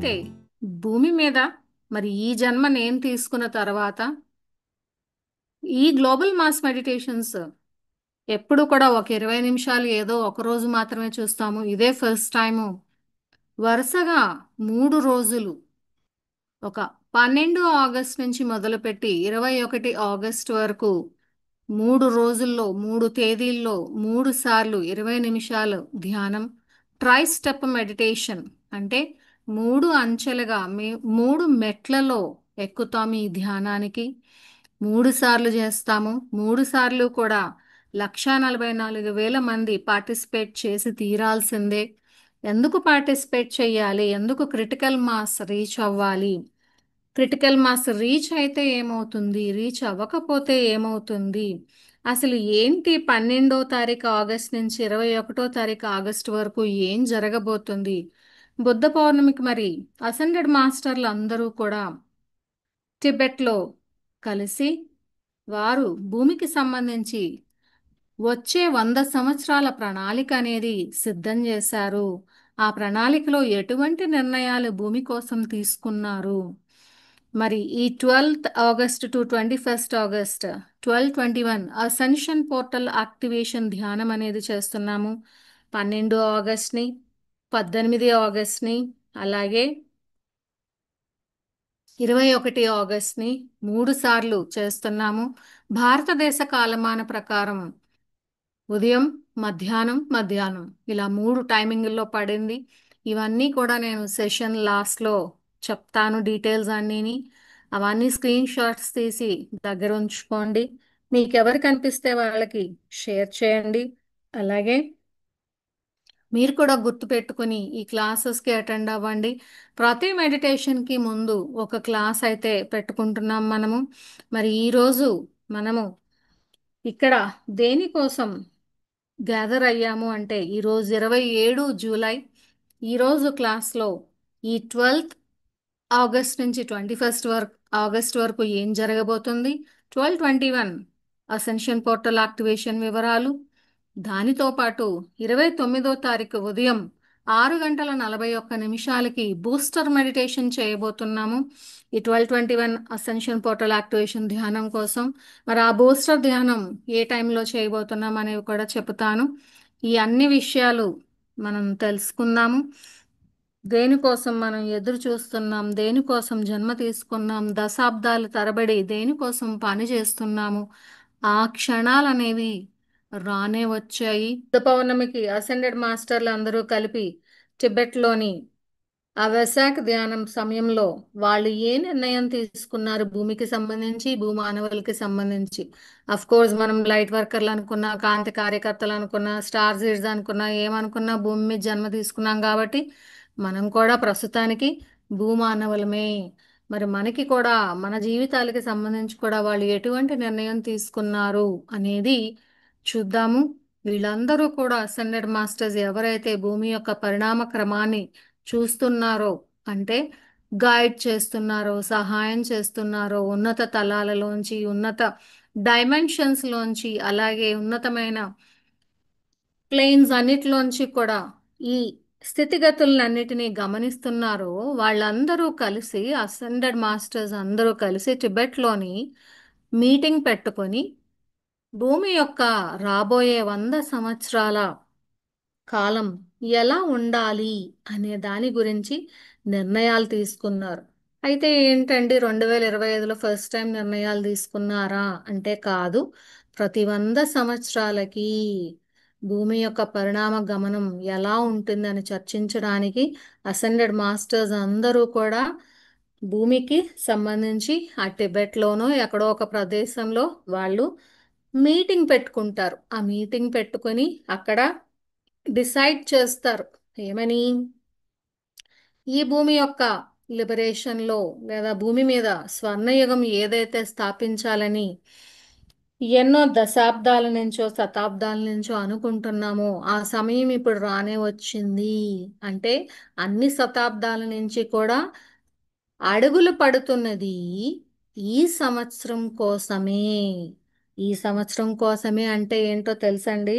అయితే భూమి మీద మరి ఈ జన్మ నేను తీసుకున్న తర్వాత ఈ గ్లోబల్ మాస్ మెడిటేషన్స్ ఎప్పుడు కూడా ఒక 20 నిమిషాలు ఏదో ఒక రోజు మాత్రమే చూస్తాము. ఇదే ఫస్ట్ టైము వరుసగా 3 రోజులు ఒక 12 ఆగస్ట్ నుంచి మొదలుపెట్టి 21 ఆగస్ట్ వరకు 3 రోజుల్లో 3 తేదీల్లో 3 సార్లు 20 నిమిషాలు ధ్యానం. ట్రై స్టెప్ మెడిటేషన్ అంటే 3 అంచెలుగా 3 మెట్లలో ఎక్కుతాము. ఈ ధ్యానానికి 3 సార్లు చేస్తాము. 3 సార్లు కూడా 1,44,000 మంది పార్టిసిపేట్ చేసి తీరాల్సిందే. ఎందుకు పార్టిసిపేట్ చేయాలి? ఎందుకు క్రిటికల్ మాస్ రీచ్ అవ్వాలి? క్రిటికల్ మాస్ రీచ్ అయితే ఏమవుతుంది? రీచ్ అవ్వకపోతే ఏమవుతుంది? అసలు ఏంటి 12వ తారీఖు ఆగస్ట్ నుంచి 21వ తారీఖు ఆగస్ట్ వరకు ఏం జరగబోతుంది? బుద్ధ పౌర్ణమికి మరి అసెండెడ్ మాస్టర్లు అందరూ కూడా టిబెట్లో కలిసి వారు భూమికి సంబంధించి వచ్చే 100 సంవత్సరాల ప్రణాళిక అనేది సిద్ధం చేశారు. ఆ ప్రణాళికలో ఎటువంటి నిర్ణయాలు భూమి కోసం తీసుకున్నారు? మరి ఈ 12th August to 21st August 1221 ascension portal activation ధ్యానం అనేది చేస్తున్నాము. 12 ఆగస్ట్ని, 18 ఆగస్ట్ని, అలాగే 21 ఆగస్ట్ని 3 సార్లు చేస్తున్నాము. భారతదేశ కాలమాన ప్రకారం ఉదయం, మధ్యాహ్నం ఇలా 3 టైమింగుల్లో పడింది. ఇవన్నీ కూడా నేను సెషన్ లాస్ట్లో చెప్తాను, డీటెయిల్స్ అన్నీని. అవన్నీ స్క్రీన్ షాట్స్ తీసి దగ్గర ఉంచుకోండి. మీకు ఎవరు కనిపిస్తే వాళ్ళకి షేర్ చేయండి. అలాగే మీరు కూడా గుర్తుపెట్టుకుని ఈ క్లాసెస్కి అటెండ్ అవ్వండి. ప్రతి మెడిటేషన్కి ముందు ఒక క్లాస్ అయితే పెట్టుకుంటున్నాం మనము. మరి ఈరోజు మనము ఇక్కడ దేనికోసం గ్యాదర్ అయ్యాము అంటే ఈరోజు 27 జూలై. ఈరోజు క్లాస్లో ఈ 12th ఆగస్ట్ నుంచి 21st ఆగస్ట్ వరకు ఏం జరగబోతుంది, 1221 అసెన్షన్ పోర్టల్ యాక్టివేషన్ వివరాలు, దానితో పాటు 29వ తారీఖు ఉదయం 6 గంటల 41 నిమిషాలకి బూస్టర్ మెడిటేషన్ చేయబోతున్నాము. ఈ 1221 అసెన్షన్ పోర్టల్ యాక్టివేషన్ ధ్యానం కోసం. మరి ఆ బూస్టర్ ధ్యానం ఏ టైంలో చేయబోతున్నాం అనేవి కూడా చెప్తాను. ఈ అన్ని విషయాలు మనం తెలుసుకుందాము. దేనికోసం మనం ఎదురు చూస్తున్నాం, దేనికోసం జన్మ తీసుకున్నాం, దశాబ్దాల తరబడి దేనికోసం పని చేస్తున్నాము, ఆ క్షణాలు అనేవి రానే వచ్చాయి. బుద్ధ పౌర్ణమికి అసెండెడ్ మాస్టర్లు అందరూ కలిపి టిబెట్లోని ఆ వెసాక్ ధ్యానం సమయంలో వాళ్ళు ఏ నిర్ణయం తీసుకున్నారు భూమికి సంబంధించి, భూమానవులకి సంబంధించి. అఫ్ కోర్స్ మనం లైట్ వర్కర్లు అనుకున్నా, కాంతి కార్యకర్తలు అనుకున్నా, స్టార్ సీడ్స్ అనుకున్నా, ఏమనుకున్నా భూమి మీద జన్మ తీసుకున్నాం కాబట్టి మనం కూడా ప్రస్తుతానికి భూమానవులమే. మరి మనకి కూడా మన జీవితాలకి సంబంధించి కూడా వాళ్ళు ఎటువంటి నిర్ణయం తీసుకున్నారు అనేది చూద్దాము. వీళ్ళందరూ కూడా అసెండెడ్ మాస్టర్స్ ఎవరైతే భూమి యొక్క పరిణామ క్రమాన్ని చూస్తున్నారో, అంటే గైడ్ చేస్తున్నారో, సహాయం చేస్తున్నారో, ఉన్నత తలాలలోంచి, ఉన్నత డైమెన్షన్స్లోంచి, అలాగే ఉన్నతమైన ప్లేన్స్ అన్నిటిలోంచి కూడా ఈ స్థితిగతులన్నిటినీ గమనిస్తున్నారో వాళ్ళందరూ కలిసి, అసెండెడ్ మాస్టర్స్ అందరూ కలిసి టిబెట్లోని మీటింగ్ పెట్టుకొని భూమి యొక్క రాబోయే 100 సంవత్సరాల కాలం ఎలా ఉండాలి అనే దాని గురించి నిర్ణయాలు తీసుకున్నారు. అయితే ఏంటండి, 2025లో ఫస్ట్ టైం నిర్ణయాలు తీసుకున్నారా అంటే కాదు. ప్రతి 100 సంవత్సరాలకి భూమి యొక్క పరిణామ గమనం ఎలా ఉంటుందని చర్చించడానికి అసెండెడ్ మాస్టర్స్ అందరూ కూడా భూమికి సంబంధించి ఆ టిబెట్లోనో ఎక్కడో ఒక ప్రదేశంలో వాళ్ళు మీటింగ్ పెట్టుకుంటారు. ఆ మీటింగ్ పెట్టుకొని అక్కడ డిసైడ్ చేస్తారు. ఏమని? ఈ భూమి యొక్క లిబరేషన్లో లేదా భూమి మీద స్వర్ణయుగం ఏదైతే స్థాపించాలని ఎన్నో దశాబ్దాల నుంచో శతాబ్దాల నుంచో అనుకుంటున్నామో ఆ సమయం ఇప్పుడు రానే వచ్చింది. అంటే అన్ని శతాబ్దాల నుంచి కూడా అడుగులు పడుతున్నది ఈ సంవత్సరం కోసమే. ఈ సంవత్సరం కోసమే అంటే ఏంటో తెలుసండి?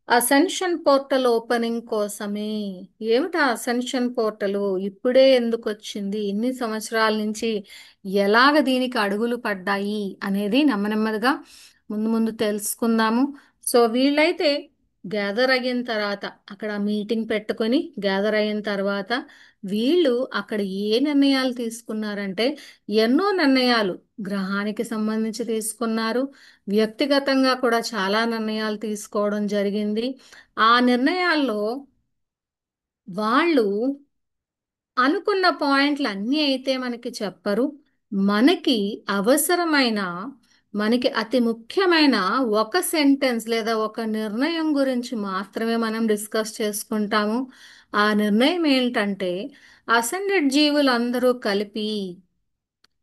అసెన్షన్ పోర్టల్ ఓపెనింగ్ కోసమే. ఏమిటా అసెన్షన్ పోర్టల్? ఇప్పుడే ఎందుకు వచ్చింది? ఇన్ని సంవత్సరాల నుంచి ఎలాగ దీనికి అడుగులు పడ్డాయి అనేది నెమ్మదిగా ముందు ముందు తెలుసుకుందాము. సో వీళ్ళైతే గ్యాదర్ అయిన తర్వాత, అక్కడ మీటింగ్ పెట్టుకొని గ్యాదర్ అయిన తర్వాత వీళ్ళు అక్కడ ఏ నిర్ణయాలు తీసుకున్నారంటే, ఎన్నో నిర్ణయాలు గ్రహానికి సంబంధించి తీసుకున్నారు. వ్యక్తిగతంగా కూడా చాలా నిర్ణయాలు తీసుకోవడం జరిగింది. ఆ నిర్ణయాల్లో వాళ్ళు అనుకున్న పాయింట్లు అన్నీ అయితే మనకి చెప్పరు. మనకి అవసరమైన, మనకి అతి ముఖ్యమైన ఒక సెంటెన్స్ లేదా ఒక నిర్ణయం గురించి మాత్రమే మనం డిస్కస్ చేసుకుంటాము. ఆ నిర్ణయం ఏంటంటే, అసెండెడ్ జీవులందరూ కలిపి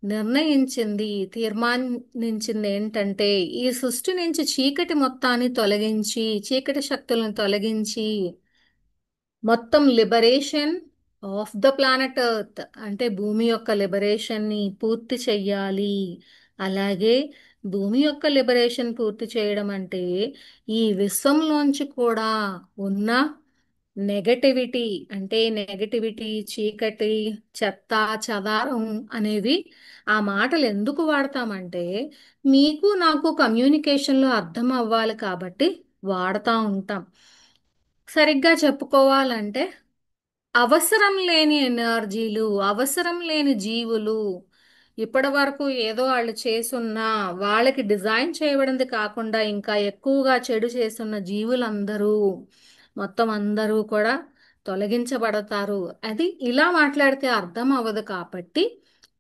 నిర్ణయించింది, తీర్మానించింది ఏంటంటే, ఈ సృష్టి నుంచి చీకటి మొత్తాన్ని తొలగించి, చీకటి శక్తులను తొలగించి, మొత్తం liberation of the planet earth అంటే భూమి యొక్క లిబరేషన్ని పూర్తి చెయ్యాలి. అలాగే భూమి యొక్క లిబరేషన్ పూర్తి చేయడం అంటే, ఈ విశ్వంలోంచి కూడా ఉన్న నెగటివిటీ, అంటే నెగటివిటీ, చీకటి, చెత్త, చెదారం అనేవి, ఆ మాటలు ఎందుకు వాడతామంటే మీకు నాకు కమ్యూనికేషన్లో అర్థం అవ్వాలి కాబట్టి వాడుతూ ఉంటాం. సరిగ్గా చెప్పుకోవాలంటే అవసరం లేని ఎనర్జీలు, అవసరం లేని జీవులు, ఇప్పటి వరకు ఏదో వాళ్ళు చేసున్నా వాళ్ళకి డిజైన్ చేయబడింది కాకుండా ఇంకా ఎక్కువగా చెడు చేస్తున్న జీవులందరూ, మొత్తం అందరూ కూడా తొలగించబడతారు. అది ఇలా మాట్లాడితే అర్థం అవ్వదు కాబట్టి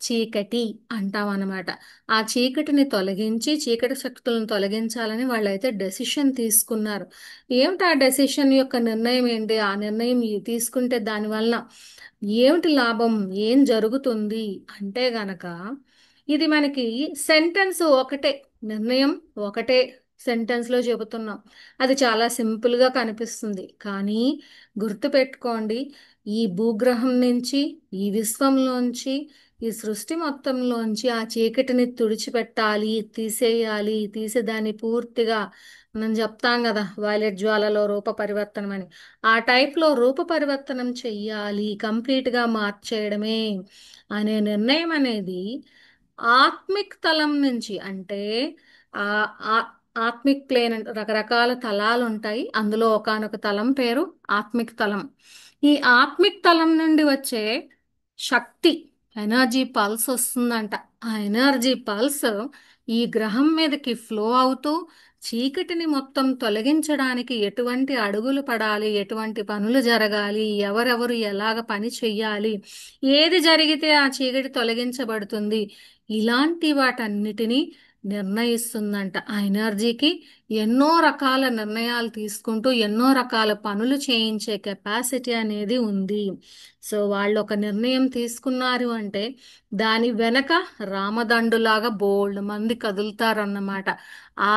చీకటి అంటాం అన్నమాట. ఆ చీకటిని తొలగించి, చీకటి శక్తులను తొలగించాలని వాళ్ళైతే డెసిషన్ తీసుకున్నారు. ఏమిటి ఆ డెసిషన్ యొక్క నిర్ణయం ఏంటి? ఆ నిర్ణయం తీసుకుంటే దానివల్ల ఏమిటి లాభం, ఏం జరుగుతుంది అంటే గనక, ఇది మనకి సెంటెన్స్ ఒకటే, నిర్ణయం ఒకటే సెంటెన్స్లో చెబుతున్నాం. అది చాలా సింపుల్గా కనిపిస్తుంది, కానీ గుర్తుపెట్టుకోండి, ఈ భూగ్రహం నుంచి, ఈ విశ్వంలోంచి, ఈ సృష్టి మొత్తంలోంచి ఆ చీకటిని తుడిచిపెట్టాలి, తీసేయాలి, తీసేదాన్ని పూర్తిగా, మనం చెప్తాం కదా వైలెట్ జ్వాలలో రూప పరివర్తనం అని, ఆ టైప్లో రూప పరివర్తనం చెయ్యాలి, కంప్లీట్గా మార్చేయడమే అనే నిర్ణయం అనేది ఆత్మిక్ తలం నుంచి, అంటే ఆ ఆ- ఆత్మిక్ ప్లేన్ అంటే రకరకాల తలాలు ఉంటాయి, అందులో ఒకానొక తలం పేరు ఆత్మిక్ తలం. ఈ ఆత్మిక్ తలం నుండి వచ్చే శక్తి, ఎనర్జీ పల్స్ వస్తుందంట. ఆ ఎనర్జీ పల్స్ ఈ గ్రహం మీదకి ఫ్లో అవుతూ చీకటిని మొత్తం తొలగించడానికి ఎటువంటి అడుగులు పడాలి, ఎటువంటి పనులు జరగాలి, ఎవరెవరు ఎలాగ పని చెయ్యాలి, ఏది జరిగితే ఆ చీకటి తొలగించబడుతుంది, ఇలాంటి వాటన్నిటినీ నిర్ణయిస్తుందంట. ఆ ఎనర్జీకి ఎన్నో రకాల నిర్ణయాలు తీసుకుంటూ ఎన్నో రకాల పనులు చేయించే కెపాసిటీ అనేది ఉంది. సో వాళ్ళు ఒక నిర్ణయం తీసుకున్నారు అంటే దాని వెనక రామదండులాగా బోల్డ్ మంది కదులుతారన్నమాట. ఆ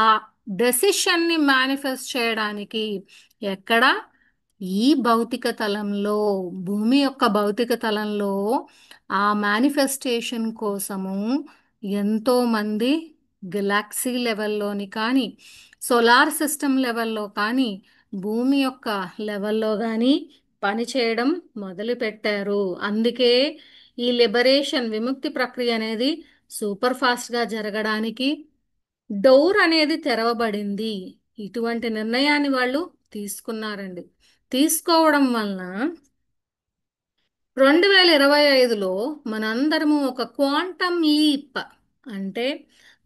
డెసిషన్ని మేనిఫెస్ట్ చేయడానికి ఎక్కడ, ఈ భౌతిక తలంలో, భూమి యొక్క భౌతిక తలంలో ఆ మేనిఫెస్టేషన్ కోసము ఎంతో మంది గెలాక్సీ లెవెల్లోని కానీ, సోలార్ సిస్టమ్ లెవెల్లో కానీ, భూమి యొక్క లెవెల్లో కానీ పనిచేయడం మొదలుపెట్టారు. అందుకే ఈ లిబరేషన్, విముక్తి ప్రక్రియ అనేది సూపర్ ఫాస్ట్గా జరగడానికి డోర్ అనేది తెరవబడింది. ఇటువంటి నిర్ణయాన్ని వాళ్ళు తీసుకున్నారండి. తీసుకోవడం వలన 2025లో మనందరము ఒక క్వాంటమ్ లీప్, అంటే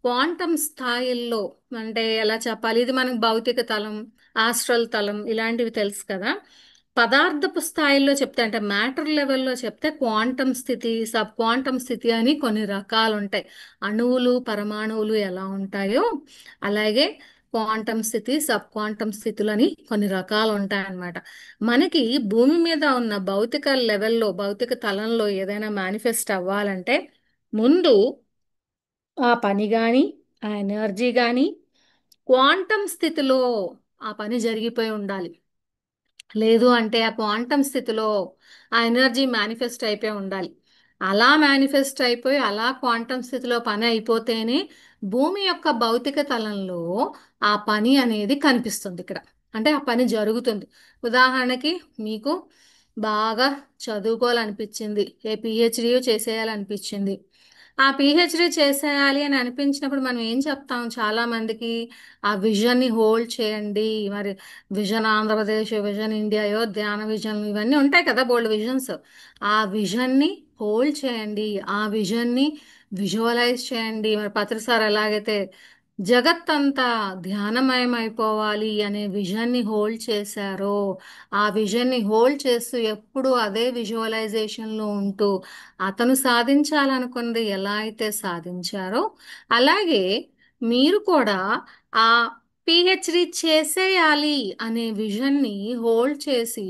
క్వాంటమ్ స్థాయిల్లో, అంటే ఎలా చెప్పాలి, ఇది మనకు భౌతిక తలం, ఆస్ట్రల్ తలం ఇలాంటివి తెలుసు కదా. పదార్థపు స్థాయిల్లో చెప్తే, అంటే మ్యాటర్ లెవెల్లో చెప్తే క్వాంటమ్ స్థితి, సబ్ క్వాంటమ్ స్థితి అని కొన్ని రకాలు ఉంటాయి. అణువులు, పరమాణువులు ఎలా ఉంటాయో అలాగే క్వాంటమ్ స్థితి, సబ్ క్వాంటమ్ స్థితులని కొన్ని రకాలు ఉంటాయన్నమాట. మనకి భూమి మీద ఉన్న భౌతిక లెవెల్లో, భౌతిక తలంలో ఏదైనా మేనిఫెస్ట్ అవ్వాలంటే ముందు ఆ పని కానీ, ఆ ఎనర్జీ కానీ క్వాంటమ్ స్థితిలో ఆ పని జరిగిపోయి ఉండాలి. లేదు అంటే ఆ క్వాంటమ్ స్థితిలో ఆ ఎనర్జీ మేనిఫెస్ట్ అయిపోయి ఉండాలి. అలా మేనిఫెస్ట్ అయిపోయి అలా క్వాంటమ్ స్థితిలో పని అయిపోతేనే భూమి యొక్క భౌతిక తలంలో ఆ పని అనేది కనిపిస్తుంది ఇక్కడ. అంటే ఆ పని జరుగుతుంది. ఉదాహరణకి మీకు బాగా చదువుకోవాలనిపించింది, ఏ పిహెచ్డి చేసేయాలనిపించింది. ఆ పిహెచ్డి చేసేయాలి అని అనిపించినప్పుడు మనం ఏం చెప్తాం చాలా మందికి? ఆ విజన్ని హోల్డ్ చేయండి. మరి విజన్ ఆంధ్రప్రదేశ్, విజన్ ఇండియా, ధ్యాన విజన్, ఇవన్నీ ఉంటాయి కదా బోల్డ్ విజన్స్. ఆ విజన్ని హోల్డ్ చేయండి, ఆ విజన్ని విజువలైజ్ చేయండి. మరి పత్రి సార్ ఎలాగైతే జగత్తంతా ధ్యానమయం అయిపోవాలి అనే విజన్ని హోల్డ్ చేశారో, ఆ విజన్ని హోల్డ్ చేస్తూ ఎప్పుడూ అదే విజువలైజేషన్లో ఉంటూ అతను సాధించాలనుకున్నది ఎలా అయితే సాధించారో, అలాగే మీరు కూడా ఆ పిహెచ్డి చేసేయాలి అనే విజన్ని హోల్డ్ చేసి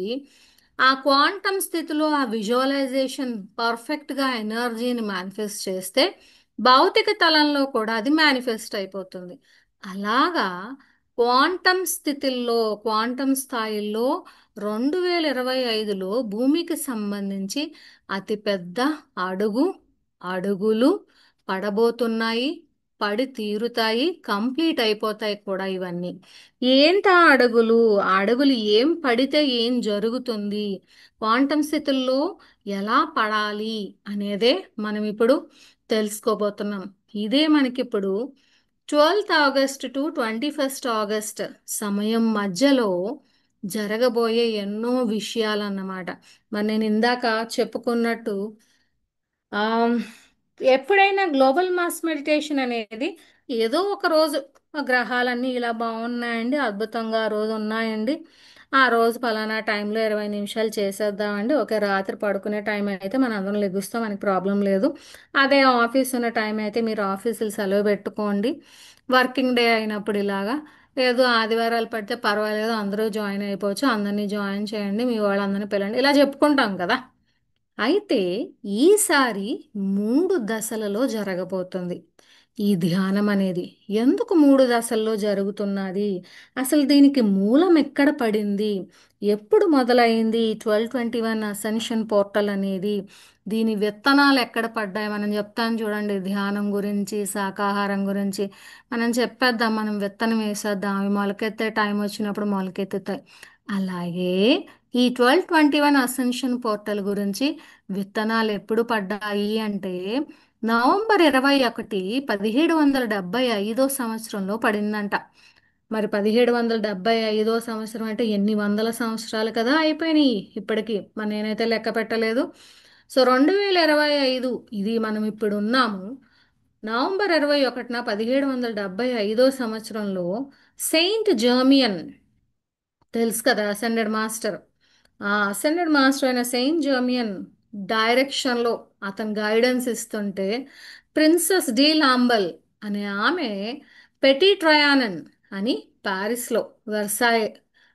ఆ క్వాంటమ్ స్థితిలో ఆ విజువలైజేషన్ పర్ఫెక్ట్గా ఎనర్జీని మేనిఫెస్ట్ చేస్తే భౌతిక తలంలో కూడా అది మేనిఫెస్ట్ అయిపోతుంది. అలాగా క్వాంటమ్ స్థితిల్లో, క్వాంటమ్ స్థాయిల్లో 2025లో భూమికి సంబంధించి అతిపెద్ద అడుగు అడుగులు పడబోతున్నాయి, పడి తీరుతాయి, కంప్లీట్ అయిపోతాయి కూడా ఇవన్నీ. ఏంటా అడుగులు? ఆ అడుగులు ఏం పడితే ఏం జరుగుతుంది, క్వాంటమ్ స్థితుల్లో ఎలా పడాలి అనేదే మనం ఇప్పుడు తెలుసుకోబోతున్నాం. ఇదే మనకిప్పుడు 12th August to 21st August సమయం మధ్యలో జరగబోయే ఎన్నో విషయాలన్నమాట. మరి నేను ఇందాక చెప్పుకున్నట్టు ఆ, ఎప్పుడైనా గ్లోబల్ మాస్ మెడిటేషన్ అనేది ఏదో ఒక రోజు ఆ గ్రహాలన్నీ ఇలా బాగున్నాయండి, అద్భుతంగా ఆ రోజు ఉన్నాయండి, ఆ రోజు పలానా టైంలో 20 నిమిషాలు చేసేద్దామండి, ఒక రాత్రి పడుకునే టైం అయితే మనం అందరం లెగుస్తాం, మనకి ప్రాబ్లం లేదు. అదే ఆఫీస్ ఉన్న టైం అయితే మీరు ఆఫీసులు సెలవు పెట్టుకోండి. వర్కింగ్ డే అయినప్పుడు ఇలాగా లేదు, ఆదివారాలు పడితే పర్వాలేదు, అందరూ జాయిన్ అయిపోవచ్చు, అందరినీ జాయిన్ చేయండి, మీ వాళ్ళందరినీ పిల్లండి, ఇలా చెప్పుకుంటాం కదా. అయితే ఈసారి 3 దశలలో జరగబోతుంది ఈ ధ్యానం అనేది. ఎందుకు 3 దశల్లో జరుగుతున్నది? అసలు దీనికి మూలం ఎక్కడ పడింది? ఎప్పుడు మొదలైంది 1221 అసెన్షన్ పోర్టల్ అనేది? దీని విత్తనాలు ఎక్కడ పడ్డాయి? మనం చెప్తాను చూడండి, ధ్యానం గురించి, శాకాహారం గురించి మనం చెప్పేద్దాం, మనం విత్తనం వేసేద్దాం, అవి మొలకెత్తే టైం వచ్చినప్పుడు మొలకెత్తుతాయి. అలాగే ఈ 1221 అసెన్షన్ పోర్టల్ గురించి విత్తనాలు ఎప్పుడు పడ్డాయి అంటే నవంబర్ 21, 1775 సంవత్సరంలో పడిందంట. మరి 1775 సంవత్సరం అంటే ఎన్ని వందల సంవత్సరాలు కదా అయిపోయినాయి ఇప్పటికి, మరి నేనైతే లెక్క పెట్టలేదు. సో 2025 ఇది మనం ఇప్పుడు ఉన్నాము. నవంబర్ 21న 1775 సంవత్సరంలో సెయింట్ జర్మియన్, తెలుసు కదా అసెండెడ్ మాస్టర్, ఆ అసెండెడ్ మాస్టర్ అయిన సెయింట్ జర్మియన్ డైరెక్షన్లో అతను గైడెన్స్ ఇస్తుంటే ప్రిన్సెస్ డి లాంబల్ అనే ఆమె పెటీ ట్రయానన్ అని ప్యారిస్లో వెర్సాయ్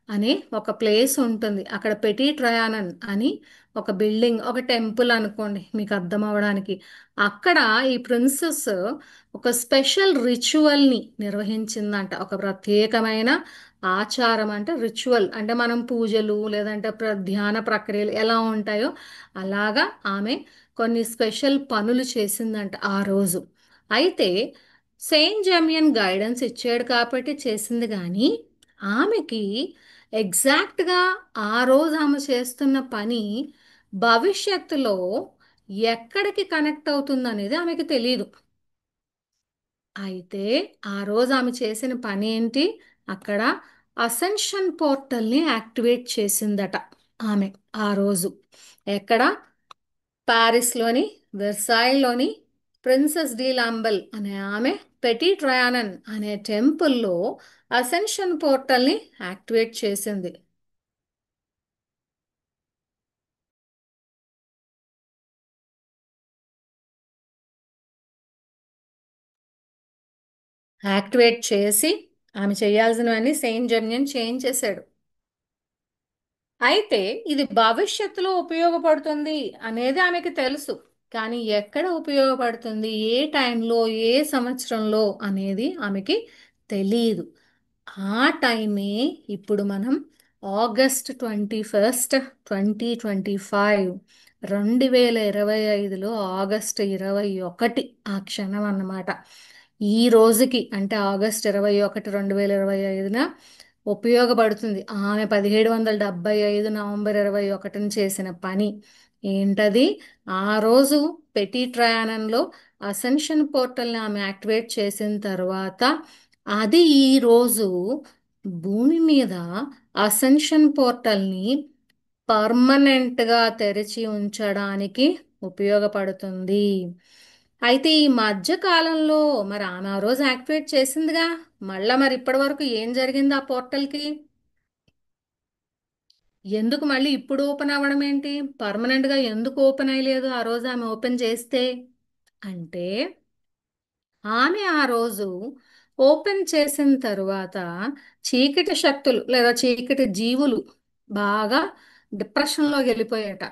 అని ఒక ప్లేస్ ఉంటుంది, అక్కడ పెటీ ట్రయానన్ అని ఒక బిల్డింగ్, ఒక టెంపుల్ అనుకోండి మీకు అర్థం అవ్వడానికి. అక్కడ ఈ ప్రిన్సెస్ ఒక స్పెషల్ రిచువల్ని నిర్వహించిందంట. ఒక ప్రత్యేకమైన ఆచారం, అంటే రిచువల్ అంటే మనం పూజలు లేదంటే ధ్యాన ప్రక్రియలు ఎలా ఉంటాయో అలాగా ఆమె కొన్ని స్పెషల్ పనులు చేసిందంట ఆ రోజు. అయితే సెయింట్ జమియన్ గైడెన్స్ ఇచ్చాడు కాబట్టి చేసింది, కానీ ఆమెకి ఎగ్జాక్ట్గా ఆ రోజు ఆమె చేస్తున్న పని భవిష్యత్తులో ఎక్కడికి కనెక్ట్ అవుతుంది అనేది ఆమెకి తెలియదు. అయితే ఆ రోజు ఆమె చేసిన పని ఏంటి? అక్కడ అసెన్షన్ పోర్టల్ని యాక్టివేట్ చేసిందట ఆమె ఆ రోజు. ఎక్కడ? పారిస్లోని వెర్సాయిలోని ప్రిన్సెస్ డి లాంబెల్ అనే ఆమె పెటీ ట్రయానన్ అనే టెంపుల్లో అసెన్షన్ పోర్టల్ని యాక్టివేట్ చేసింది. యాక్టివేట్ చేసి ఆమె చేయాల్సినవన్నీ సెయింట్ జర్మియన్ చేయించేశాడు. అయితే ఇది భవిష్యత్తులో ఉపయోగపడుతుంది అనేది ఆమెకి తెలుసు, కానీ ఎక్కడ ఉపయోగపడుతుంది, ఏ టైంలో, ఏ సంవత్సరంలో అనేది ఆమెకి తెలియదు. ఆ టైమే ఇప్పుడు మనం August 21, 2025, 2025లో August 21 ఆ క్షణం అన్నమాట. ఈ రోజుకి అంటే August 21, 2025న ఉపయోగపడుతుంది. ఆమె 1775 నవంబర్ 21న చేసిన పని ఏంటది? ఆ రోజు పెటీ ట్రయానన్లో అసెన్షన్ పోర్టల్ని ఆమె యాక్టివేట్ చేసిన తర్వాత అది ఈ రోజు భూమి మీద అసెన్షన్ పోర్టల్ని పర్మనెంట్గా తెరిచి ఉంచడానికి ఉపయోగపడుతుంది. అయితే ఈ మధ్య కాలంలో మరి ఆమె ఆ రోజు యాక్టివేట్ చేసిందిగా, మళ్ళా మరి ఇప్పటి వరకు ఏం జరిగింది ఆ పోర్టల్కి? ఎందుకు మళ్ళీ ఇప్పుడు ఓపెన్ అవ్వడం ఏంటి? పర్మనెంట్గా ఎందుకు ఓపెన్ అయ్యలేదు ఆ రోజు ఆమె ఓపెన్ చేస్తే? అంటే ఆమె ఆ రోజు ఓపెన్ చేసిన తరువాత చీకటి శక్తులు లేదా చీకటి జీవులు బాగా డిప్రెషన్లోకి వెళ్ళిపోయాట.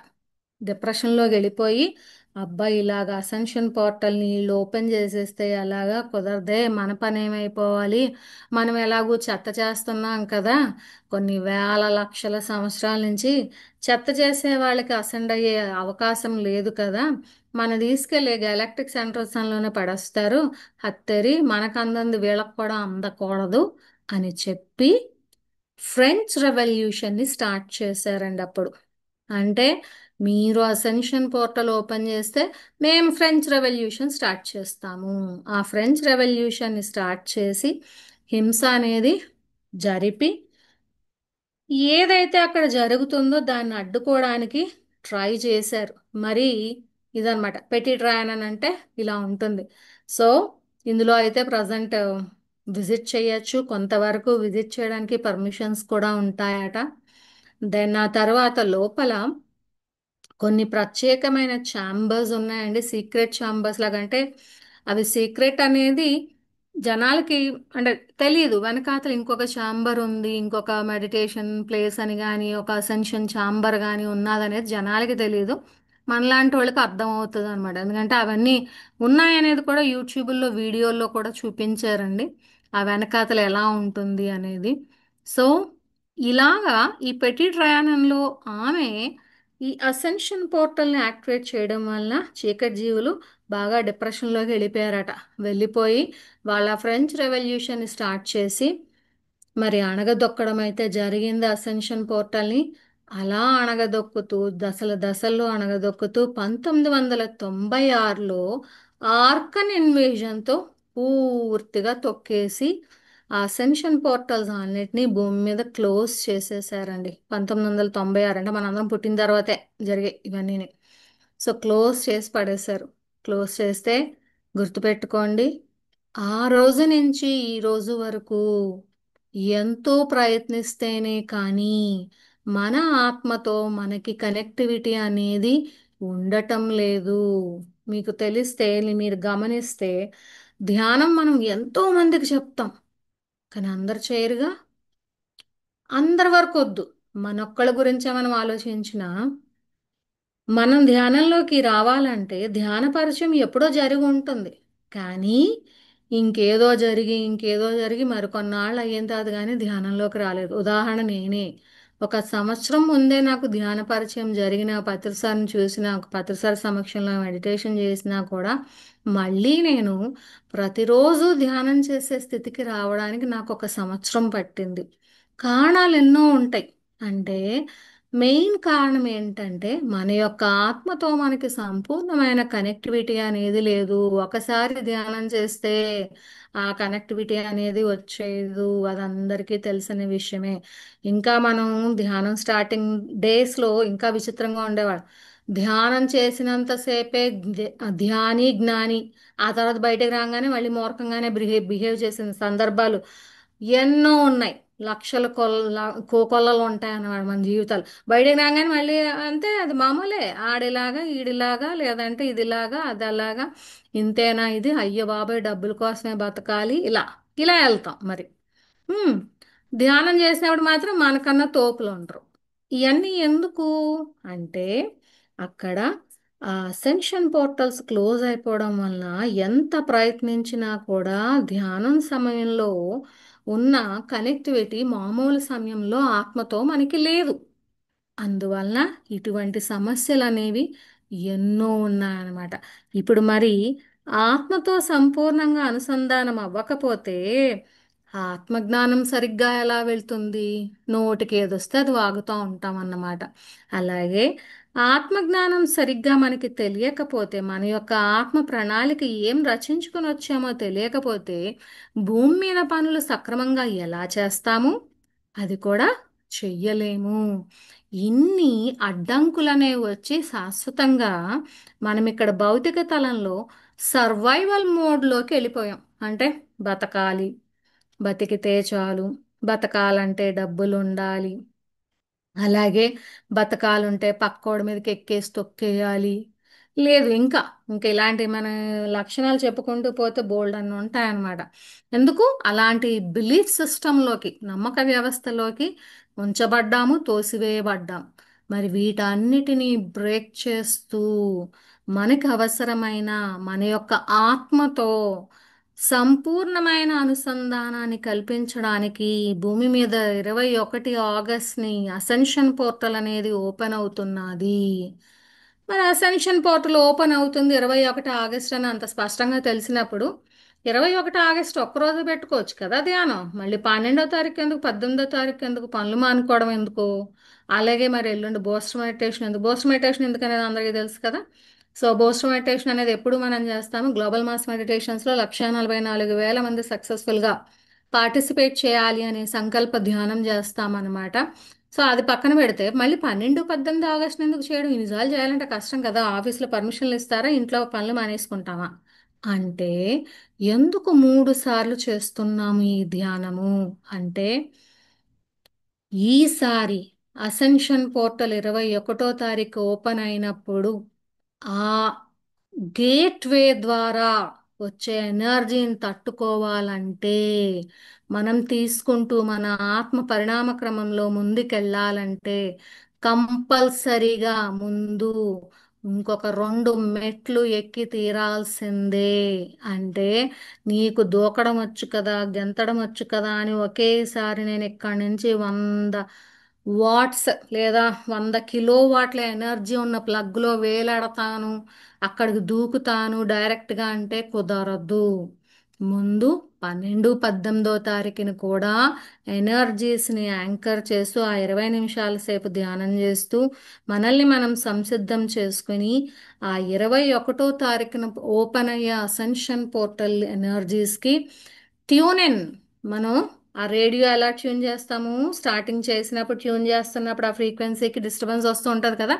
డిప్రెషన్లోకి వెళ్ళిపోయి, అబ్బాయి ఇలాగ అసెన్షన్ పోర్టల్ని వీళ్ళు ఓపెన్ చేసేస్తే అలాగా కుదరదే, మన పని ఏమైపోవాలి, మనం ఎలాగూ చెత్త చేస్తున్నాం కదా, కొన్ని వేల లక్షల సంవత్సరాల నుంచి చెత్త చేసే వాళ్ళకి అసెండ్ అయ్యే అవకాశం లేదు కదా, మన తీసుకెళ్ళి ఎలక్ట్రిక్ సెంటర్స్లోనే పడేస్తారు, హత్తెరి మనకు అందంది వీళ్ళకి కూడా అందకూడదు అని చెప్పి ఫ్రెంచ్ రెవల్యూషన్ని స్టార్ట్ చేశారండి అప్పుడు. అంటే మీరు అసెన్షన్ పోర్టల్ ఓపెన్ చేస్తే మేము ఫ్రెంచ్ రెవల్యూషన్ స్టార్ట్ చేస్తాము. ఆ ఫ్రెంచ్ రెవల్యూషన్ని స్టార్ట్ చేసి హింస అనేది జరిపి ఏదైతే అక్కడ జరుగుతుందో దాన్ని అడ్డుకోవడానికి ట్రై చేశారు. మరి ఇదనమాట పెట్టి ట్రయన్ అంటే ఇలా ఉంటుంది. సో ఇందులో అయితే ప్రజెంట్ విజిట్ చేయొచ్చు, కొంతవరకు విజిట్ చేయడానికి పర్మిషన్స్ కూడా ఉంటాయట. దెన్ ఆ తర్వాత లోపల కొన్ని ప్రత్యేకమైన ఛాంబర్స్ ఉన్నాయండి, సీక్రెట్ ఛాంబర్స్ లాగా. అంటే అవి సీక్రెట్ అనేది జనాలకి అంటే తెలియదు, వెనకాతల ఇంకొక ఛాంబర్ ఉంది, ఇంకొక మెడిటేషన్ ప్లేస్ అని కానీ ఒక అసెన్షన్ ఛాంబర్ కానీ ఉన్నదనేది జనాలకి తెలియదు. మనలాంటి వాళ్ళకి అర్థం అవుతుంది అనమాట. ఎందుకంటే అవన్నీ ఉన్నాయనేది కూడా యూట్యూబ్లో వీడియోల్లో కూడా చూపించారండి, ఆ వెనకాతల ఎలా ఉంటుంది అనేది. సో ఇలాగా ఈ పెట్టి ట్రయానంలో ఆమె ఈ అసెన్షన్ పోర్టల్ని యాక్టివేట్ చేయడం వలన చీకటి జీవులు బాగా డిప్రెషన్లోకి వెళ్ళిపోయారట. వెళ్ళిపోయి వాళ్ళ ఫ్రెంచ్ రెవల్యూషన్ స్టార్ట్ చేసి మరి అణగదొక్కడం అయితే జరిగింది అసెన్షన్ పోర్టల్ని. అలా అణగదొక్కుతూ దశల దశల్లో అణగదొక్కుతూ 1996లో ఆర్కన్ ఇన్వేజన్తో పూర్తిగా తొక్కేసి ఆ అసెన్షన్ పోర్టల్స్ అన్నిటినీ భూమి మీద క్లోజ్ చేసేసారండి. 1996 అంటే మనందరం పుట్టిన తర్వాతే జరిగాయి ఇవన్నీ. సో క్లోజ్ చేసి పడేశారు. క్లోజ్ చేస్తే గుర్తుపెట్టుకోండి, ఆ రోజు నుంచి ఈ రోజు వరకు ఎంతో ప్రయత్నిస్తేనే కానీ మన ఆత్మతో మనకి కనెక్టివిటీ అనేది ఉండటం లేదు. మీకు తెలిస్తే మీరు గమనిస్తే ధ్యానం మనం ఎంతో మందికి చెప్తాం, కానీ అందరు చేయరుగా. అందరి వరకు వద్దు, మనొక్కళ్ళ గురించే మనం ఆలోచించిన మనం ధ్యానంలోకి రావాలంటే ధ్యాన పరిచయం ఎప్పుడో జరిగి ఉంటుంది, కానీ ఇంకేదో జరిగి మరికొన్నాళ్ళు అయిన తర్వాత కానీ ధ్యానంలోకి రాలేదు. ఉదాహరణ నేనే. ఒక సంవత్సరం ముందే నాకు ధ్యాన పరిచయం జరిగిన పత్రిసారిని చూసిన, ఒక పత్రిసారి సమక్షంలో మెడిటేషన్ చేసినా కూడా మళ్ళీ నేను ప్రతిరోజు ధ్యానం చేసే స్థితికి రావడానికి నాకు ఒక సంవత్సరం పట్టింది. కారణాలు ఎన్నో ఉంటాయి. అంటే మెయిన్ కారణం ఏంటంటే మన యొక్క ఆత్మతో మనకి సంపూర్ణమైన కనెక్టివిటీ అనేది లేదు. ఒకసారి ధ్యానం చేస్తే ఆ కనెక్టివిటీ అనేది వచ్చేది, అది అందరికీ తెలిసిన విషయమే. ఇంకా మనం ధ్యానం స్టార్టింగ్ డేస్లో ఇంకా విచిత్రంగా ఉండేవాడు. ధ్యానం చేసినంతసేపే ధ్యాని జ్ఞాని, ఆ తర్వాత బయటకు రాగానే మళ్ళీ మూర్ఖంగానే బిహేవ్ చేసిన సందర్భాలు ఎన్నో ఉన్నాయి. లక్షల కోకొల్లలు ఉంటాయి అన్నమాట మన జీవితాలు. బయటకు రాగానే మళ్ళీ అంతే, అది మామూలే. ఆడిలాగా ఈడిలాగా లేదంటే ఇదిలాగా అది అలాగా, ఇంతేనా ఇది, అయ్యో బాబాయ్ డబ్బుల కోసమే బతకాలి, ఇలా ఇలా వెళ్తాం మరి. హ్మ్. ధ్యానం చేసినప్పుడు మాత్రం మనకన్నా తోపులు ఉండరు. ఇవన్నీ ఎందుకు అంటే అక్కడ ఆ అసెన్షన్ పోర్టల్స్ క్లోజ్ అయిపోవడం వలన ఎంత ప్రయత్నించినా కూడా ధ్యానం సమయంలో ఉన్న కనెక్టివిటీ మామూలు సమయంలో ఆత్మతో మనకి లేదు. అందువలన ఇటువంటి సమస్యలు అనేవి ఎన్నో ఉన్నాయన్నమాట. ఇప్పుడు మరి ఆత్మతో సంపూర్ణంగా అనుసంధానం అవ్వకపోతే ఆత్మజ్ఞానం సరిగ్గా ఎలా వెళ్తుంది? నోటికి ఏదొస్తే అది వాగుతూ ఉంటాం అన్నమాట. అలాగే ఆత్మజ్ఞానం సరిగ్గా మనకి తెలియకపోతే, మన యొక్క ఆత్మ ప్రణాళిక ఏం రచించుకొని వచ్చామో తెలియకపోతే, భూమి మీద పనులు సక్రమంగా ఎలా చేస్తాము? అది కూడా చెయ్యలేము. ఇన్ని అడ్డంకులనేవి వచ్చి శాశ్వతంగా మనం ఇక్కడ భౌతిక తలంలో సర్వైవల్ మోడ్లోకి వెళ్ళిపోయాం. అంటే బతకాలి, బతికితే చాలు, బతకాలంటే డబ్బులు ఉండాలి, అలాగే బతకాలంటే పక్కోడి మీదకి ఎక్కేసి తొక్కేయాలి. లేదు ఇంకా ఇలాంటి మన లక్షణాలు చెప్పుకుంటూ పోతే బోల్డ్ అని ఉంటాయన్నమాట. ఎందుకు అలాంటి బిలీఫ్ సిస్టంలోకి, నమ్మక వ్యవస్థలోకి ఉంచబడ్డాము, తోసివేయబడ్డాం. మరి వీటన్నిటినీ బ్రేక్ చేస్తూ మనకి అవసరమైన మన యొక్క ఆత్మతో సంపూర్ణమైన అనుసంధానాన్ని కల్పించడానికి భూమి మీద 21 ఆగస్ట్ని అసెన్షన్ పోర్టల్ అనేది ఓపెన్ అవుతున్నది. మరి అసెన్షన్ పోర్టల్ ఓపెన్ అవుతుంది 21 ఆగస్ట్ అని అంత స్పష్టంగా తెలిసినప్పుడు 21 ఆగస్ట్ ఒక్కరోజు పెట్టుకోవచ్చు కదా ధ్యానం. మళ్ళీ 12వ తారీఖు ఎందుకు, 18వ తారీఖు ఎందుకు, పనులు మానుకోవడం ఎందుకు? అలాగే మరి ఎల్లుండి బూస్టర్ మెడిటేషన్ ఎందుకు? బూస్టర్ మెడిటేషన్ ఎందుకు అనేది అందరికీ తెలుసు కదా. సో బూస్టర్ మెడిటేషన్ అనేది ఎప్పుడు మనం చేస్తాము? గ్లోబల్ మాస్ మెడిటేషన్స్లో 1,44,000 మంది సక్సెస్ఫుల్గా పార్టిసిపేట్ చేయాలి అనే సంకల్ప ధ్యానం చేస్తామన్నమాట. సో అది పక్కన పెడితే మళ్ళీ 12, 18 ఆగస్టు ఎందుకు చేయడం? ఈ నిజాలు చేయాలంటే కష్టం కదా. ఆఫీస్లో పర్మిషన్లు ఇస్తారా, ఇంట్లో పనులు మానేసుకుంటామా? అంటే ఎందుకు 3 సార్లు చేస్తున్నాము ఈ ధ్యానము అంటే, ఈసారి అసెన్షన్ పోర్టల్ 21వ తారీఖు ఓపెన్ అయినప్పుడు ఆ గేట్వే ద్వారా వచ్చే ఎనర్జీని తట్టుకోవాలంటే, మనం తీసుకుంటూ మన ఆత్మ పరిణామ క్రమంలో ముందుకెళ్ళాలంటే కంపల్సరీగా ముందు ఇంకొక 2 మెట్లు ఎక్కి తీరాల్సిందే. అంటే నీకు దూకడం వచ్చు కదా, గెంతడం వచ్చు కదా అని ఒకేసారి నేను ఇక్కడి నుంచి 100 వాట్స్ లేదా 100 కిలో వాట్ల ఎనర్జీ ఉన్న ప్లగ్లో వేలాడతాను, అక్కడికి దూకుతాను డైరెక్ట్గా అంటే కుదరదు. ముందు 12, 18వ తారీఖుని కూడా ఎనర్జీస్ని యాంకర్ చేస్తూ ఆ 20 నిమిషాల సేపు ధ్యానం చేస్తూ మనల్ని మనం సంసిద్ధం చేసుకుని ఆ 21వ తారీఖున ఓపెన్ అయ్యే అసెన్షన్ పోర్టల్ ఎనర్జీస్కి ట్యూన్ ఇన్. మనం ఆ రేడియో ఎలా ట్యూన్ చేస్తాము? స్టార్టింగ్ చేసినప్పుడు ట్యూన్ చేస్తున్నప్పుడు ఆ ఫ్రీక్వెన్సీకి డిస్టర్బెన్స్ వస్తూ ఉంటుంది కదా.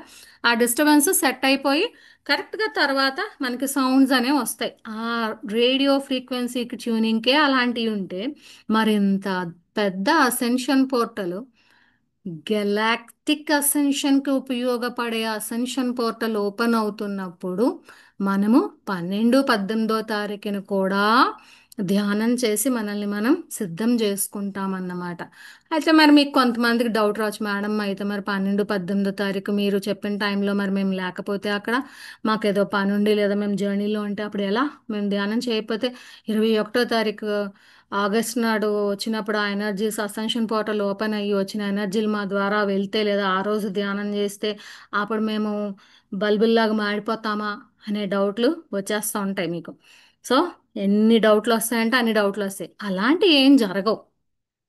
ఆ డిస్టర్బెన్స్ సెట్ అయిపోయి కరెక్ట్గా తర్వాత మనకి సౌండ్స్ అనేవి వస్తాయి. ఆ రేడియో ఫ్రీక్వెన్సీకి ట్యూనింగ్కే అలాంటివి ఉంటే మరింత పెద్ద అసెన్షన్ పోర్టల్, గెలాక్టిక్ అసెన్షన్కి ఉపయోగపడే అసెన్షన్ పోర్టల్ ఓపెన్ అవుతున్నప్పుడు మనము 12, 18వ తారీఖున కూడా ధ్యానం చేసి మనల్ని మనం సిద్ధం చేసుకుంటామన్నమాట. అయితే మరి మీకు కొంతమందికి డౌట్ రావచ్చు, మేడం అయితే మరి 12, 18వ తారీఖు మీరు చెప్పిన టైంలో మరి మేము లేకపోతే అక్కడ మాకేదో పని ఉండి లేదా మేము జర్నీలో ఉంటే అప్పుడు ఎలా? మేము ధ్యానం చేయకపోతే 21వ తారీఖు ఆగస్ట్ నాడు వచ్చినప్పుడు ఆ ఎనర్జీస్ అసెన్షన్ పోర్టల్ ఓపెన్ అయ్యి వచ్చిన ఎనర్జీలు మా ద్వారా వెళ్తే లేదా ఆ రోజు ధ్యానం చేస్తే అప్పుడు మేము బల్బుల్లాగా మాడిపోతామా అనే డౌట్లు వచ్చేస్తూ ఉంటాయి మీకు. సో ఎన్ని డౌట్లు వస్తాయంటే అన్ని డౌట్లు వస్తాయి. అలాంటి ఏం జరగవు.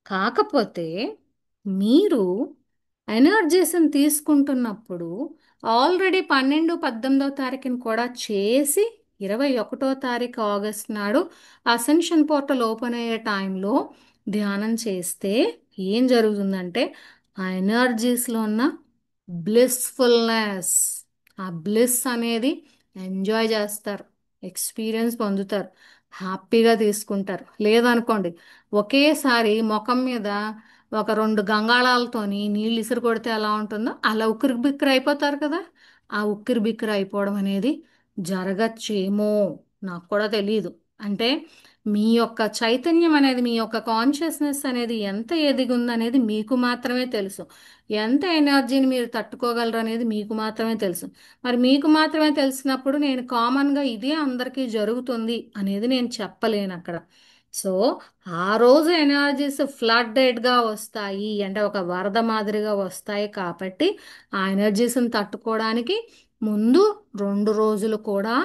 కాకపోతే మీరు ఎనర్జీస్ని తీసుకుంటున్నప్పుడు ఆల్రెడీ 12, 18వ తారీఖుని కూడా చేసి 21వ తారీఖు ఆగస్ట్ నాడు అసెన్షన్ పోర్టల్ ఓపెన్ అయ్యే టైంలో ధ్యానం చేస్తే ఏం జరుగుతుందంటే ఆ ఎనర్జీస్లో ఉన్న బ్లిస్ఫుల్నెస్, ఆ బ్లిస్ అనేది ఎంజాయ్ చేస్తారు, ఎక్స్పీరియన్స్ పొందుతారు, హ్యాపీగా తీసుకుంటారు. లేదనుకోండి ఒకేసారి ముఖం మీద ఒక 2 గంగాళాలతోని నీళ్ళు ఇసురు కొడితే ఎలా ఉంటుందో అలా ఉక్కిరి బిక్కిరి అయిపోతారు కదా. ఆ ఉక్కిరి బిక్కిరి అయిపోవడం అనేది జరగచ్చేమో, నాకు కూడా తెలియదు. అంటే మీ యొక్క చైతన్యం అనేది, మీ యొక్క కాన్షియస్నెస్ అనేది ఎంత ఎదిగి ఉందనేది మీకు మాత్రమే తెలుసు. ఎంత ఎనర్జీని మీరు తట్టుకోగలరు అనేది మీకు మాత్రమే తెలుసు. మరి మీకు మాత్రమే తెలిసినప్పుడు నేను కామన్గా ఇదే అందరికీ జరుగుతుంది అనేది నేను చెప్పలేను అక్కడ. సో ఆ రోజు ఎనర్జీస్ ఫ్లడ్డెడ్గా వస్తాయి అంటే ఒక వరద మాదిరిగా వస్తాయి కాబట్టి ఆ ఎనర్జీస్ని తట్టుకోవడానికి ముందు 2 రోజులు కూడా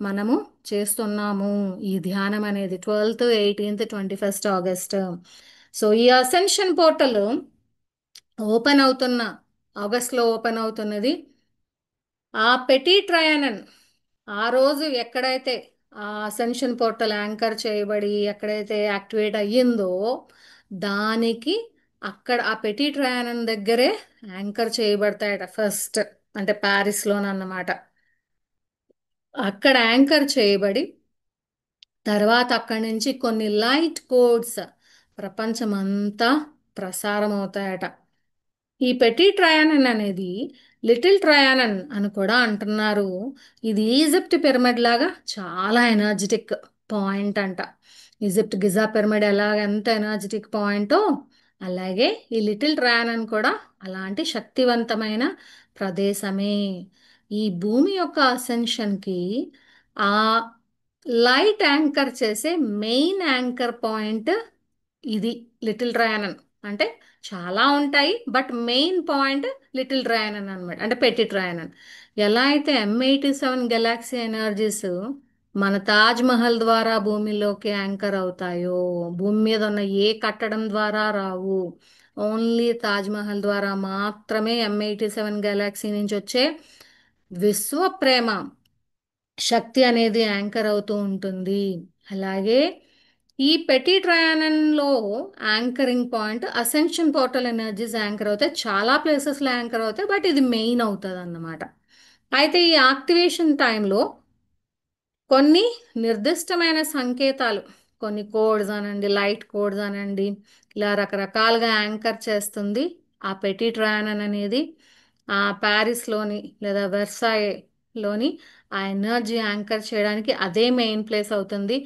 మనము చేస్తున్నాము ఈ ధ్యానం అనేది 12th 18th 21st August. So ఈ అసెన్షన్ పోర్టల్ ఓపెన్ అవుతున్న ఆగస్ట్లో ఓపెన్ అవుతున్నది. ఆ పెటీ ట్రయానన్ ఆ రోజు ఎక్కడైతే ఆ అసెన్షన్ పోర్టల్ యాంకర్ చేయబడి ఎక్కడైతే యాక్టివేట్ అయ్యిందో దానికి అక్కడ ఆ పెటీ ట్రయానన్ దగ్గరే యాంకర్ చేయబడతాయట ఫస్ట్, అంటే ప్యారిస్లోనన్నమాట. అక్కడ యాంకర్ చేయబడి తర్వాత అక్కడి నుంచి కొన్ని లైట్ కోడ్స్ ప్రపంచమంతా ప్రసారం అవుతాయట. ఈ పెటీ ట్రయానన్ అనేది లిటిల్ ట్రయానన్ అని కూడా అంటున్నారు. ఇది ఈజిప్ట్ పిరమిడ్ లాగా చాలా ఎనర్జెటిక్ పాయింట్ అంట. ఈజిప్ట్ గిజా పిరమిడ్ ఎలాగ ఎంత ఎనర్జెటిక్ పాయింటో అలాగే ఈ లిటిల్ ట్రయానన్ కూడా అలాంటి శక్తివంతమైన ప్రదేశమే. ఈ భూమి యొక్క అసెన్షన్కి ఆ లైట్ యాంకర్ చేసే మెయిన్ యాంకర్ పాయింట్ ఇది లిటిల్ ట్రయానన్. అంటే చాలా ఉంటాయి బట్ మెయిన్ పాయింట్ లిటిల్ ట్రయానన్ అనమాట, అంటే పెట్టి ట్రయానన్. ఎలా అయితే M87 గెలాక్సీ ఎనర్జీస్ మన తాజ్ మహల్ ద్వారా భూమిలోకి యాంకర్ అవుతాయో, భూమి మీద ఉన్న ఏ కట్టడం ద్వారా రావు, ఓన్లీ తాజ్ మహల్ ద్వారా మాత్రమే M87 గెలాక్సీ నుంచి వచ్చే విశ్వ ప్రేమ శక్తి అనేది యాంకర్ అవుతూ ఉంటుంది. అలాగే ఈ పెటీ ట్రయానన్లో anchoring point ascension portal energies anchor అవుతాయి, చాలా ప్లేసెస్లో యాంకర్ అవుతాయి బట్ ఇది మెయిన్ అవుతుంది అన్నమాట. అయితే ఈ యాక్టివేషన్ టైంలో కొన్ని నిర్దిష్టమైన సంకేతాలు, కొన్ని కోడ్స్ అనండి, లైట్ కోడ్స్ అనండి, ఇలా రకరకాలుగా యాంకర్ చేస్తుంది ఆ పెటీ ట్రయానన్ అనేది. ఆ ప్యారిస్లోని లేదా వెర్సాయిలోని ఆ ఎనర్జీ యాంకర్ చేయడానికి అదే మెయిన్ ప్లేస్ అవుతుంది.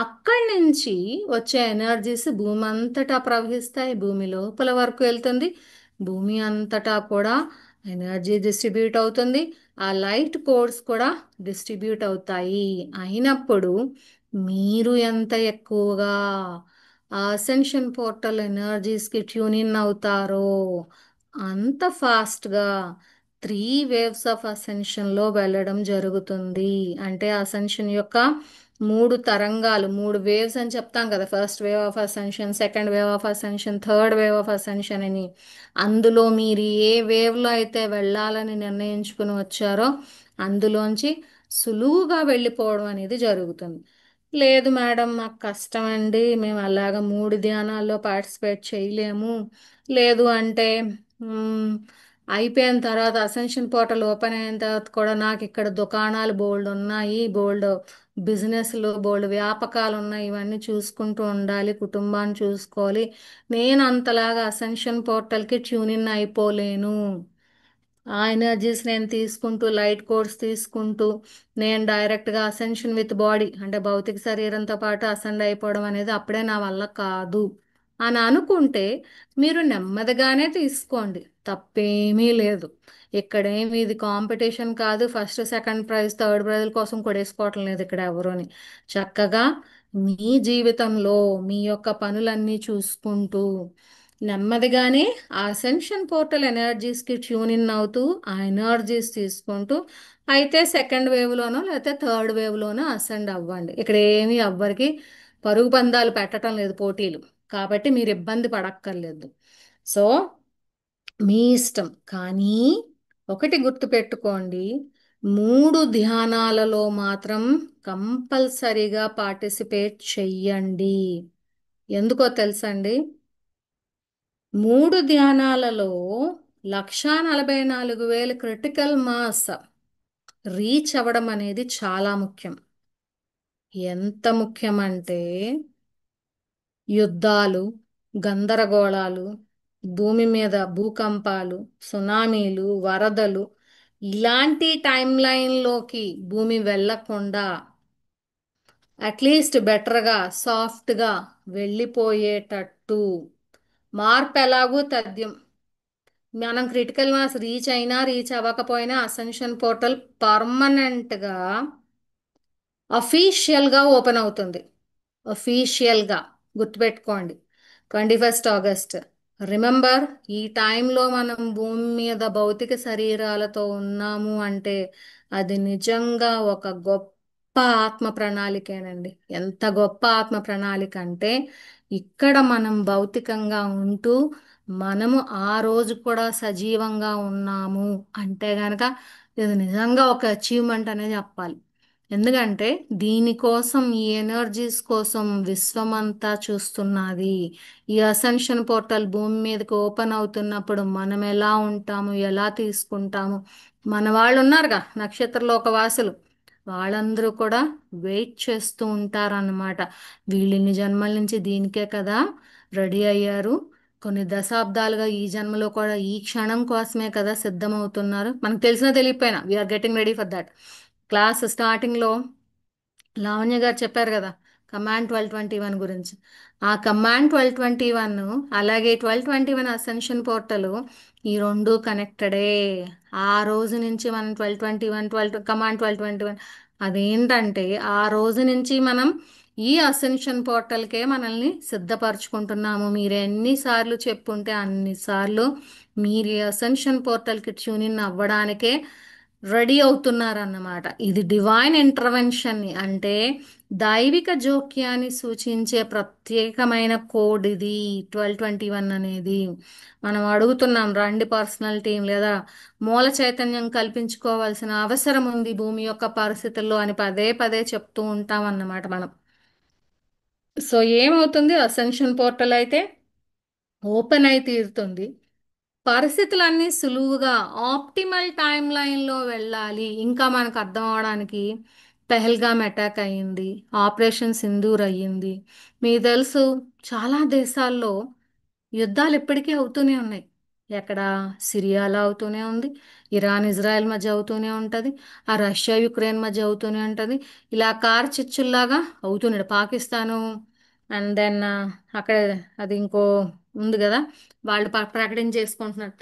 అక్కడి నుంచి వచ్చే ఎనర్జీస్ భూమి అంతటా ప్రవహిస్తాయి, భూమి లోపల వరకు వెళ్తుంది, భూమి అంతటా కూడా ఎనర్జీ డిస్ట్రిబ్యూట్ అవుతుంది, ఆ లైట్ కోడ్స్ కూడా డిస్ట్రిబ్యూట్ అవుతాయి. అయినప్పుడు మీరు ఎంత ఎక్కువగా ఆ అసెన్షన్ పోర్టల్ ఎనర్జీస్కి ట్యూన్ ఇన్ అవుతారో అంత ఫాస్ట్గా 3 వేవ్స్ ఆఫ్ అసెన్షన్లో వెళ్ళడం జరుగుతుంది. అంటే అసెన్షన్ యొక్క 3 తరంగాలు, 3 వేవ్స్ అని చెప్తాం కదా, first wave of ascension, second wave of ascension, third wave of ascension అని. అందులో మీరు ఏ వేవ్లో అయితే వెళ్ళాలని నిర్ణయించుకుని వచ్చారో అందులోంచి సులువుగా వెళ్ళిపోవడం అనేది జరుగుతుంది. లేదు మేడం మాకు కష్టం అండి, మేము అలాగ 3 ధ్యానాల్లో పార్టిసిపేట్ చేయలేము, లేదు అంటే మ్, అయిపోయిన తర్వాత అసెన్షన్ పోర్టల్ ఓపెన్ అయిన తర్వాత కూడా నాకు ఇక్కడ దుకాణాలు బోల్డ్ ఉన్నాయి, బోల్డ్ బిజినెస్లు, బోల్డ్ వ్యాపకాలు ఉన్నాయి, ఇవన్నీ చూసుకుంటూ ఉండాలి, కుటుంబాన్ని చూసుకోవాలి, నేను అంతలాగా అసెన్షన్ పోర్టల్కి ట్యూన్ ఇన్ అయిపోలేను, ఆ ఎనర్జీస్ నేను తీసుకుంటూ లైట్ కోర్స్ తీసుకుంటూ నేను డైరెక్ట్గా అసెన్షన్ విత్ బాడీ అంటే భౌతిక శరీరంతో పాటు అసెండ్ అయిపోవడం అనేది అప్పుడే నా వల్ల కాదు అని అనుకుంటే మీరు నెమ్మదిగానే తీసుకోండి, తప్పేమీ లేదు. ఇక్కడేమి ఇది కాంపిటీషన్ కాదు, first second prize third prize కోసం కొడేసుకోవటం లేదు ఇక్కడ ఎవరుని. చక్కగా మీ జీవితంలో మీ యొక్క పనులన్నీ చూసుకుంటూ నెమ్మదిగానే ఆ అసెన్షన్ పోర్టల్ ఎనర్జీస్కి ట్యూన్ ఇన్ అవుతూ ఆ ఎనర్జీస్ తీసుకుంటూ అయితే సెకండ్ వేవ్లోనో లేకపోతే థర్డ్ వేవ్లోనో అసెండ్ అవ్వండి. ఇక్కడ ఏమీ ఎవ్వరికి పరుగు పందాలు పెట్టడం లేదు, పోటీలు, కాబట్టి మీరు ఇబ్బంది పడక్కర్లేదు. సో మీ ఇష్టం. కానీ ఒకటి గుర్తుపెట్టుకోండి, 3 ధ్యానాలలో మాత్రం కంపల్సరీగా పార్టిసిపేట్ చెయ్యండి. ఎందుకో తెలుసండి, 3 ధ్యానాలలో 1,44,000 క్రిటికల్ మాస్ రీచ్ అవ్వడం అనేది చాలా ముఖ్యం. ఎంత ముఖ్యమంటే యుద్ధాలు, గందరగోళాలు, భూమి మీద భూకంపాలు, సునామీలు, వరదలు, ఇలాంటి టైం లైన్లోకి భూమి వెళ్ళకుండా అట్లీస్ట్ బెటర్గా సాఫ్ట్గా వెళ్ళిపోయేటట్టు మార్పు ఎలాగూ తథ్యం. మనం క్రిటికల్ మాస్ రీచ్ అయినా రీచ్ అవ్వకపోయినా అసెన్షన్ పోర్టల్ పర్మనెంట్గా అఫీషియల్గా ఓపెన్ అవుతుంది. అఫీషియల్గా గుర్తుపెట్టుకోండి, 21st ఆగస్ట్. రిమెంబర్, ఈ టైంలో మనం భూమి మీద భౌతిక శరీరాలతో ఉన్నాము అంటే అది నిజంగా ఒక గొప్ప ఆత్మ ప్రణాళికేనండి. ఎంత గొప్ప ఆత్మ ప్రణాళిక అంటే ఇక్కడ మనం భౌతికంగా ఉంటూ మనము ఆ రోజు కూడా సజీవంగా ఉన్నాము అంటే గనక ఇది నిజంగా ఒక అచీవ్మెంట్ అనే చెప్పాలి. ఎందుకంటే దీనికోసం ఈ ఎనర్జీస్ కోసం విశ్వమంతా చూస్తున్నది. ఈ అసెన్షన్ పోర్టల్ భూమి మీదకి ఓపెన్ అవుతున్నప్పుడు మనం ఎలా ఉంటాము, ఎలా తీసుకుంటాము, మన వాళ్ళు ఉన్నారుగా నక్షత్రలోక వాసులు, వాళ్ళందరూ కూడా వెయిట్ చేస్తూ ఉంటారన్నమాట. వీళ్ళిన్ని జన్మల నుంచి దీనికే కదా రెడీ అయ్యారు. కొన్ని దశాబ్దాలుగా ఈ జన్మలో కూడా ఈ క్షణం కోసమే కదా సిద్ధమవుతున్నారు. మనకు తెలిసినా తెలియకపోయినా we are getting ready for that. Class స్టార్టింగ్లో లావణ్య గారు చెప్పారు కదా కమాండ్ 1221 గురించి. ఆ కమాండ్ 1221 అలాగే 1221 అసెన్షన్ పోర్టల్ ఈ రెండు కనెక్టెడే. ఆ రోజు నుంచి మనం 1221 అదేంటంటే ఆ రోజు నుంచి మనం ఈ అసెన్షన్ పోర్టల్కే మనల్ని సిద్ధపరచుకుంటున్నాము. మీరు ఎన్నిసార్లు చెప్పుంటే అన్నిసార్లు మీరు ఈ అసెన్షన్ పోర్టల్కి ట్యూన్ ఇన్ అవ్వడానికే రెడీ అవుతున్నారన్నమాట. ఇది డివైన్ ఇంటర్వెన్షన్ అంటే దైవిక జోక్యాన్ని సూచించే ప్రత్యేకమైన కోడ్ ఇది 1221 అనేది. మనం అడుగుతున్నాం రండి పర్సనల్ టీం లేదా మూల చైతన్యం కల్పించుకోవాల్సిన అవసరం ఉంది భూమి యొక్క పరిస్థితుల్లో అని పదే పదే చెప్తూ ఉంటాం అన్నమాట మనం. సో ఏమవుతుంది అసెన్షన్ పోర్టల్ అయితే ఓపెన్ అయి తీరుతుంది. పరిస్థితులన్నీ సులువుగా ఆప్టిమల్ టైం లైన్లో వెళ్ళాలి. ఇంకా మనకు అర్థం అవడానికి పెహల్గామ్ అటాక్ అయ్యింది, ఆపరేషన్ సింధూర్ అయ్యింది. మీకు తెలుసు చాలా దేశాల్లో యుద్ధాలు ఇప్పటికీ అవుతూనే ఉన్నాయి. ఎక్కడ సిరియాలో అవుతూనే ఉంది, ఇరాన్ ఇజ్రాయెల్ మధ్య అవుతూనే ఉంటుంది, ఆ రష్యా యుక్రెయిన్ మధ్య అవుతూనే ఉంటుంది. ఇలా కార్ చిచ్చుల్లాగా అవుతున్నాడు పాకిస్తాను. అండ్ దెన్ అక్కడ అది ఇంకో ఉంది కదా, వాళ్ళు ప్రకటన చేసుకుంటున్నారు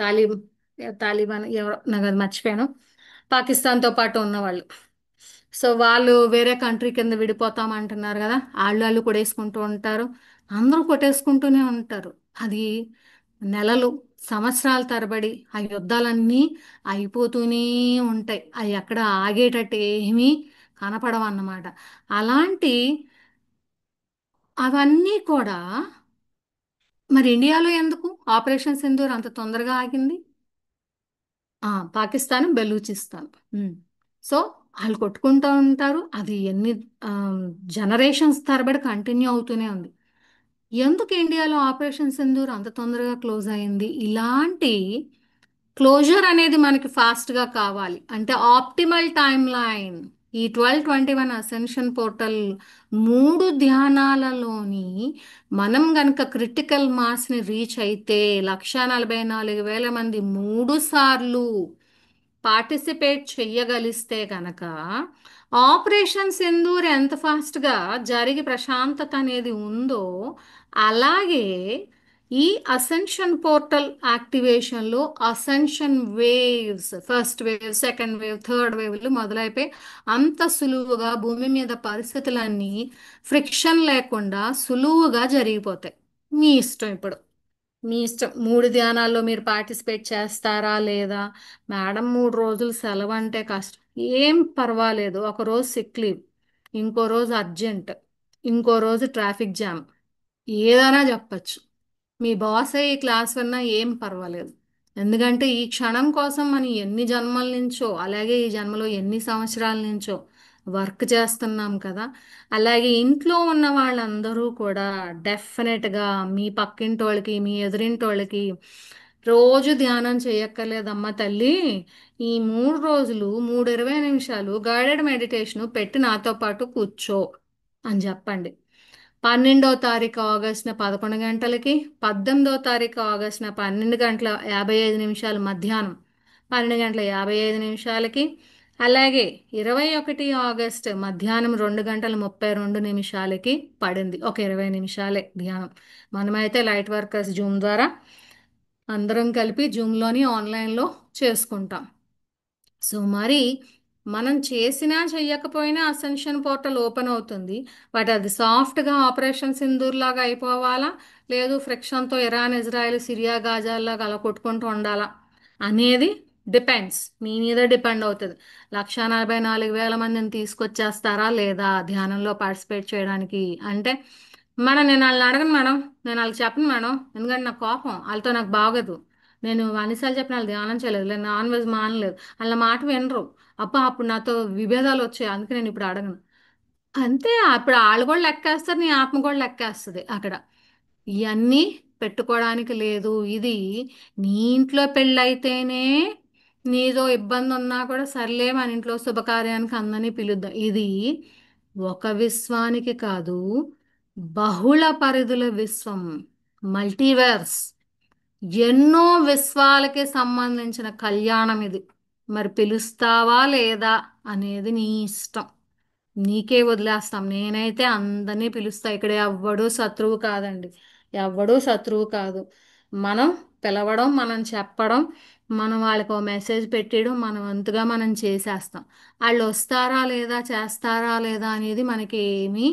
తాలిబాన్ ఎవరో నాకు అది మర్చిపోయాను, పాకిస్తాన్తో పాటు ఉన్నవాళ్ళు. సో వాళ్ళు వేరే కంట్రీ కింద విడిపోతాం అంటున్నారు కదా, వాళ్ళు కొట్టేసుకుంటూ ఉంటారు. అందరూ కొట్టేసుకుంటూనే ఉంటారు. అది నెలలు సంవత్సరాల తరబడి ఆ యుద్ధాలన్నీ అయిపోతూనే ఉంటాయి. అవి ఎక్కడ ఆగేటట్టు ఏమీ కనపడవన్నమాట. అలాంటి అవన్నీ కూడా మరి ఇండియాలో ఎందుకు ఆపరేషన్ సింధూర్ అంత తొందరగా ఆగింది? పాకిస్తాన్ బెలూచిస్తాన్. ఉమ్. సో వాళ్ళు కొట్టుకుంటూ ఉంటారు. అది ఎన్ని జనరేషన్స్ తరబడి కంటిన్యూ అవుతూనే ఉంది. ఎందుకు ఇండియాలో ఆపరేషన్ సింధూర్ అంత తొందరగా క్లోజ్ అయింది? ఇలాంటి క్లోజర్ అనేది మనకి ఫాస్ట్గా కావాలి అంటే ఆప్టిమల్ టైం లైన్. ఈ 1221 అసెన్షన్ పోర్టల్ మూడు ధ్యానాలలోని మనం గనక క్రిటికల్ మాస్ని రీచ్ అయితే 1,44,000 మంది మూడు సార్లు పార్టిసిపేట్ చెయ్యగలిస్తే కనుక ఆపరేషన్ సింధూర్ ఎంత ఫాస్ట్గా జరిగి ప్రశాంతత అనేది ఉందో అలాగే ఈ అసెన్షన్ పోర్టల్ యాక్టివేషన్లో ascension waves first wave second wave third వేవ్లు మొదలైపోయి అంత సులువుగా భూమి మీద పరిస్థితులన్నీ ఫ్రిక్షన్ లేకుండా సులువుగా జరిగిపోతాయి. మీ ఇష్టం ఇప్పుడు. మీ ఇష్టం మూడు ధ్యానాల్లో మీరు పార్టిసిపేట్ చేస్తారా లేదా? మేడం 3 రోజులు సెలవు అంటే కష్టం. ఏం పర్వాలేదు, ఒక రోజు సిక్ లీవ్, ఇంకో రోజు అర్జెంట్, ఇంకో రోజు ట్రాఫిక్ జామ్, ఏదైనా చెప్పచ్చు. మీ బాస్ ఈ క్లాస్ విన్నా ఏం పర్వాలేదు. ఎందుకంటే ఈ క్షణం కోసం మనం ఎన్ని జన్మల నుంచో అలాగే ఈ జన్మలో ఎన్ని సంవత్సరాల నుంచో వర్క్ చేస్తున్నాం కదా. అలాగే ఇంట్లో ఉన్న వాళ్ళందరూ కూడా డెఫినెట్గా మీ పక్కింటి వాళ్ళకి మీ ఎదురింటి వాళ్ళకి రోజు ధ్యానం చేయక్కర్లేదమ్మా తల్లి, ఈ 3 రోజులు 3 20 నిమిషాలు గైడెడ్ మెడిటేషన్ పెట్టి నాతో పాటు కూర్చో అని చెప్పండి. 12వ తారీఖు ఆగస్టున 11 గంటలకి, 18వ తారీఖు ఆగస్టున 12 గంటల 55 నిమిషాలు మధ్యాహ్నం 12 గంటల 55 నిమిషాలకి, అలాగే 21 ఆగస్టు మధ్యాహ్నం 2 గంటల 32 నిమిషాలకి పడింది. ఒక 20 నిమిషాలే ధ్యానం. మనమైతే లైట్ వర్కర్స్ జూమ్ ద్వారా అందరం కలిపి జూమ్లోని ఆన్లైన్లో చేసుకుంటాం. సో మరి మనం చేసినా చెయ్యకపోయినా అసెన్షన్ పోర్టల్ ఓపెన్ అవుతుంది. బట్ అది సాఫ్ట్గా ఆపరేషన్ సింధూర్ లాగా అయిపోవాలా, లేదు ఫ్రిక్షన్తో ఇరాన్ ఇజ్రాయెల్ సిరియా గాజాల్లాగా అలా కొట్టుకుంటూ ఉండాలా అనేది డిపెండ్స్, మీ మీద డిపెండ్ అవుతుంది. 1,44,000 మందిని తీసుకొచ్చేస్తారా లేదా ధ్యానంలో పార్టిసిపేట్ చేయడానికి అంటే, మేడం నేను వాళ్ళని అడగను మేడం, నేను వాళ్ళకి చెప్పను మేడం, ఎందుకంటే నాకు కోపం, వాళ్ళతో నాకు బాగోదు. నేను అన్నిసార్లు చెప్పిన వాళ్ళు ధ్యానం చేయలేదు, నేను నాన్ వెజ్ మానలేదు, వాళ్ళ మాట వినరు. అబ్బా అప్పుడు నాతో విభేదాలు వచ్చాయి, అందుకే నేను ఇప్పుడు అడగను. అంతే, అప్పుడు వాళ్ళు కూడా లెక్కేస్తారు, నీ ఆత్మ కూడా లెక్కేస్తుంది అక్కడ. ఇవన్నీ పెట్టుకోవడానికి లేదు. ఇది నీ ఇంట్లో పెళ్ళైతేనే నీదో ఇబ్బంది ఉన్నా కూడా సర్లే మన ఇంట్లో శుభకార్యానికి అందరినీ పిలుద్దాం. ఇది ఒక విశ్వానికి కాదు, బహుళ పరిధుల విశ్వం, మల్టీవర్స్, ఎన్నో విశ్వాలకి సంబంధించిన కళ్యాణం ఇది. మరి పిలుస్తావా లేదా అనేది నీ ఇష్టం, నీకే వదిలేస్తాం. నేనైతే అందరినీ పిలుస్తా, ఇక్కడ ఎవ్వడూ శత్రువు కాదండి, ఎవ్వడూ శత్రువు కాదు. మనం పిలవడం, మనం చెప్పడం, మనం వాళ్ళకి ఒక మెసేజ్ పెట్టడం, మన వంతుగా మనం చేసేస్తాం. వాళ్ళు వస్తారా లేదా, చేస్తారా లేదా అనేది మనకి ఏమీ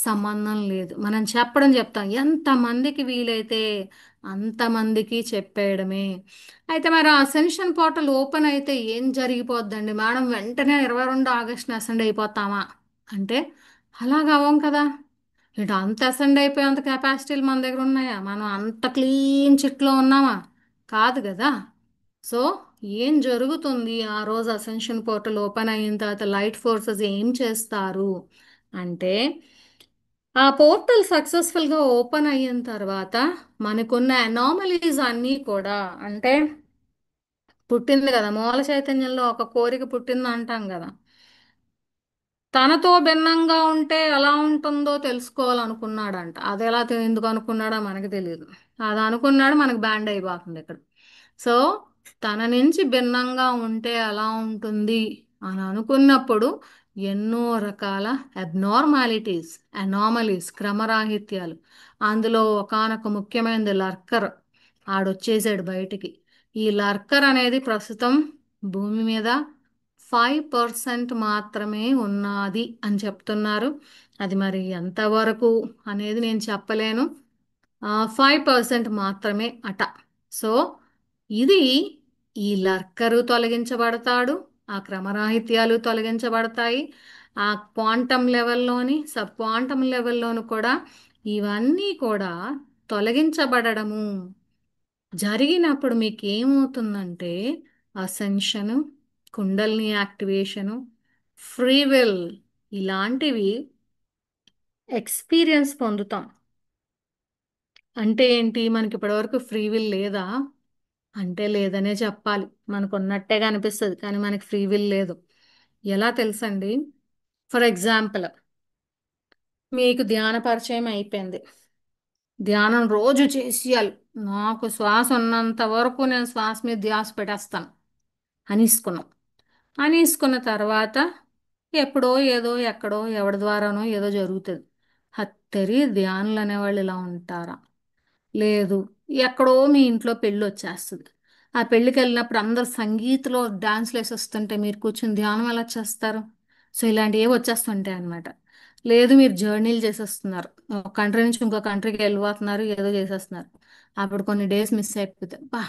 సంబంధం లేదు. మనం చెప్పడం చెప్తాం, ఎంతమందికి వీలైతే అంతమందికి చెప్పేయడమే. అయితే మరి అసెన్షన్ పోర్టల్ ఓపెన్ అయితే ఏం జరిగిపోద్దండి మేడం, వెంటనే 22 ఆగస్టున అసెండ్ అయిపోతామా అంటే, అలాగ అవ్వం కదా. ఇటు అంత అసెండ్ అయిపోయి అంత కెపాసిటీలు మన దగ్గర ఉన్నాయా, మనం అంత క్లీన్ చిట్లో ఉన్నామా, కాదు కదా. సో ఏం జరుగుతుంది ఆ రోజు అసెన్షన్ పోర్టల్ ఓపెన్ అయిన తర్వాత, లైట్ ఫోర్సెస్ ఏం చేస్తారు అంటే, ఆ పోర్టల్ సక్సెస్ఫుల్గా ఓపెన్ అయిన తర్వాత మనకున్న అనామలీస్ అన్నీ కూడా, అంటే పుట్టింది కదా మూల చైతన్యంలో ఒక కోరిక పుట్టింది అంటాం కదా, తనతో భిన్నంగా ఉంటే ఎలా ఉంటుందో తెలుసుకోవాలనుకున్నాడంట. అది ఎలా ఎందుకు అనుకున్నాడో మనకు తెలియదు, అది అనుకున్నాడు, మనకు బ్యాండ్ అయిపోతుంది ఇక్కడ. సో తన నుంచి భిన్నంగా ఉంటే ఎలా ఉంటుంది అని అనుకున్నప్పుడు, ఎన్నో రకాల అబ్నార్మాలిటీస్, అనామలీస్, క్రమరాహిత్యాలు, అందులో ఒకానొక ముఖ్యమైనది లర్కర్, ఆడొచ్చేసాడు బయటికి. ఈ లర్కర్ అనేది ప్రస్తుతం భూమి మీద 5% మాత్రమే ఉన్నది అని చెప్తున్నారు. అది మరి ఎంతవరకు అనేది నేను చెప్పలేను. 5% మాత్రమే అట. సో ఇది, ఈ లర్కరు తొలగించబడతాడు, ఆ క్రమరాహిత్యాలు తొలగించబడతాయి, ఆ క్వాంటమ్ లెవెల్లోని సబ్ క్వాంటమ్ లెవెల్లోను కూడా ఇవన్నీ కూడా తొలగించబడము జరిగినప్పుడు మీకు ఏమవుతుందంటే, అసెన్షను, కుండల్ని యాక్టివేషను, ఫ్రీ విల్, ఇలాంటివి ఎక్స్పీరియన్స్ పొందుతాం. అంటే ఏంటి, మనకి ఇప్పటివరకు ఫ్రీ విల్ లేదా అంటే లేదనే చెప్పాలి. మనకు ఉన్నట్టేగా అనిపిస్తుంది కానీ మనకి ఫ్రీ విల్ లేదు. ఎలా తెలుసండి, ఫర్ ఎగ్జాంపుల్ మీకు ధ్యాన పరిచయం అయిపోయింది, ధ్యానం రోజు చేసేయాలి, నాకు శ్వాస ఉన్నంత వరకు నేను శ్వాస మీద ధ్యాస పెట్టేస్తాను అనేసుకున్నాం. అనేసుకున్న తర్వాత ఎప్పుడో ఏదో ఎక్కడో ఎవడి ద్వారానో ఏదో జరుగుతుంది. హత్తెరి ధ్యానులు అనేవాళ్ళు ఇలా ఉంటారా, లేదు. ఎక్కడో మీ ఇంట్లో పెళ్ళి వచ్చేస్తుంది, ఆ పెళ్ళికి వెళ్ళినప్పుడు అందరు సంగీత్లో డాన్స్లు వేసేస్తుంటే మీరు కూర్చొని ధ్యానం ఎలా చేస్తారు. సో ఇలాంటివి వచ్చేస్తుంటాయి అనమాట. లేదు, మీరు జర్నీలు చేసేస్తున్నారు, ఒక కంట్రీ నుంచి ఇంకో కంట్రీకి వెళ్ళిపోతున్నారు, ఏదో చేసేస్తున్నారు, అప్పుడు కొన్ని డేస్ మిస్ అయిపోతాయి. బా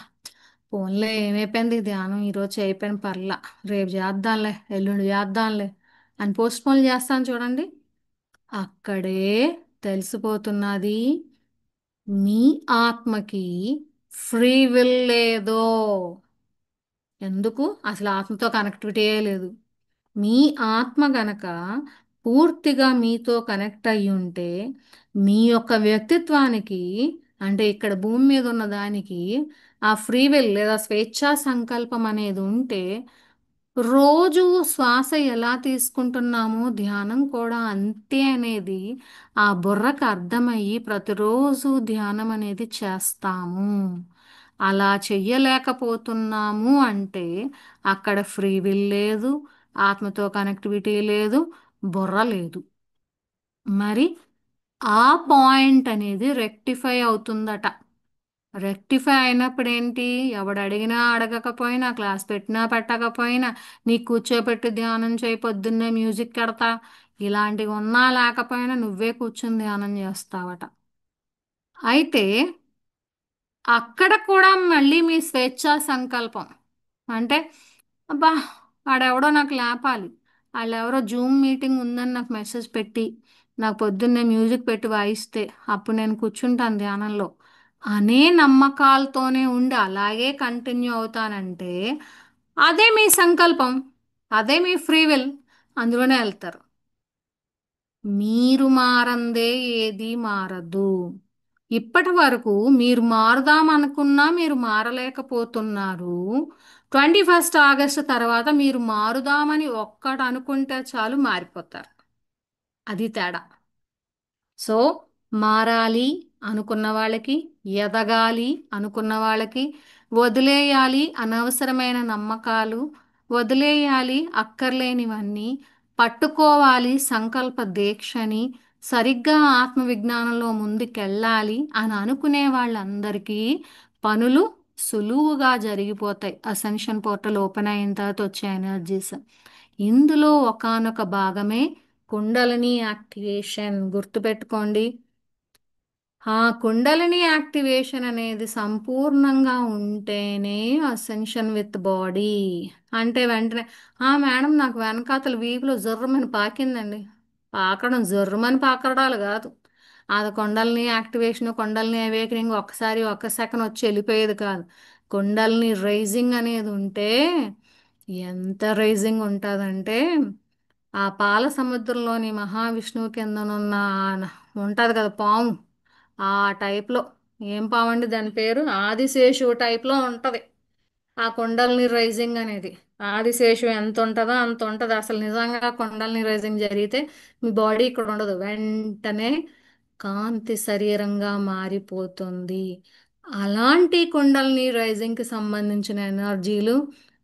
ఫోన్లో ఏమైపోయింది ధ్యానం, ఈరోజు అయిపోయిన పర్లా, రేపు చేద్దాంలే, ఎల్లుండి చేద్దాంలే అని పోస్ట్ పోన్ చేస్తాను చూడండి. అక్కడే తెలిసిపోతున్నది, మీ ఆత్మకి ఫ్రీ విల్ లేదో. ఎందుకు, అసలు ఆత్మతో కనెక్టివిటీయే లేదు. మీ ఆత్మ గనక పూర్తిగా మీతో కనెక్ట్ అయ్యి ఉంటే, మీ యొక్క వ్యక్తిత్వానికి, అంటే ఇక్కడ భూమి మీద ఉన్న దానికి ఆ ఫ్రీ విల్ లేదా స్వేచ్ఛా సంకల్పం అనేది ఉంటే, రోజు శ్వాస ఎలా తీసుకుంటున్నామో ధ్యానం కూడా అంతే అనేది ఆ బుర్రకు అర్థమయ్యి ప్రతిరోజు ధ్యానం అనేది చేస్తాము. అలా చెయ్యలేకపోతున్నాము అంటే అక్కడ ఫ్రీ విల్ లేదు, ఆత్మతో కనెక్టివిటీ లేదు, బుర్ర లేదు. మరి ఆ పాయింట్ అనేది రెక్టిఫై అవుతుందట. రెక్టిఫై అయినప్పుడు ఏంటి, ఎవడు అడిగినా అడగకపోయినా, క్లాస్ పెట్టినా పెట్టకపోయినా, నీ కూర్చోపెట్టి ధ్యానం చేయి, పొద్దున్నే మ్యూజిక్ పెడతా, ఇలాంటివి ఉన్నా లేకపోయినా నువ్వే కూర్చుని ధ్యానం చేస్తావట. అయితే అక్కడ కూడా మళ్ళీ మీ స్వేచ్ఛా సంకల్పం, అంటే అబ్బా వాడెవడో నాకు లేపాలి, వాళ్ళెవరో జూమ్ మీటింగ్ ఉందని నాకు మెసేజ్ పెట్టి నాకు పొద్దున్నే మ్యూజిక్ పెట్టి వాయిస్తే అప్పుడు నేను కూర్చుంటాను ధ్యానంలో అనే నమ్మకాలతోనే ఉండి అలాగే కంటిన్యూ అవుతానంటే అదే మీ సంకల్పం, అదే మీ ఫ్రీ విల్, అందులోనే వెళ్తారు. మీరు మారందే ఏది మారదు. ఇప్పటి వరకు మీరు మారుదాం అనుకున్నా మీరు మారలేకపోతున్నారు. 21 ఆగస్టు తర్వాత మీరు మారుదామని ఒక్కటి అనుకుంటే చాలు మారిపోతారు. అది తేడా. సో మారాలి అనుకున్న వాళ్ళకి, ఎదగాలి అనుకున్న వాళ్ళకి, వదిలేయాలి అనవసరమైన నమ్మకాలు, వదిలేయాలి అక్కర్లేనివన్నీ, పట్టుకోవాలి సంకల్ప దీక్షని, సరిగ్గా ఆత్మవిజ్ఞానంలో ముందుకెళ్ళాలి అని అనుకునే వాళ్ళందరికీ పనులు సులువుగా జరిగిపోతాయి. అసెన్షన్ పోర్టల్ ఓపెన్ అయిన తర్వాత వచ్చే ఎనర్జీస్ ఇందులో ఒకానొక భాగమే కుండలిని యాక్టివేషన్. గుర్తుపెట్టుకోండి, ఆ కుండలిని యాక్టివేషన్ అనేది సంపూర్ణంగా ఉంటేనే అసెన్షన్ విత్ బాడీ. అంటే వెంటనే మేడం నాకు వెనకాతల వీపులో జర్రమని పాకిందండి. పాకడం జర్రమని పాకడాలు కాదు. అది కుండలిని యాక్టివేషన్, కుండలిని అవేకనింగ్ ఒక్కసారి ఒక్క సెకండ్ వచ్చి వెళ్ళిపోయేది కాదు. కుండలిని రైజింగ్ అనేది ఉంటే ఎంత రైజింగ్ ఉంటుందంటే ఆ పాల సముద్రంలోని మహావిష్ణువు కిందనున్న ఉంటుంది కదా పాము, ఆ టైప్లో. ఏం పాము అండి దాని పేరు? ఆదిశేషువు టైప్లో ఉంటుంది ఆ కుండలిని రైజింగ్ అనేది. ఆదిశేషు ఎంత ఉంటుందో అంత ఉంటుంది. అసలు నిజంగా కుండలిని రైజింగ్ జరిగితే మీ బాడీ ఇక్కడ ఉండదు, వెంటనే కాంతి శరీరంగా మారిపోతుంది. అలాంటి కుండలిని రైజింగ్కి సంబంధించిన ఎనర్జీలు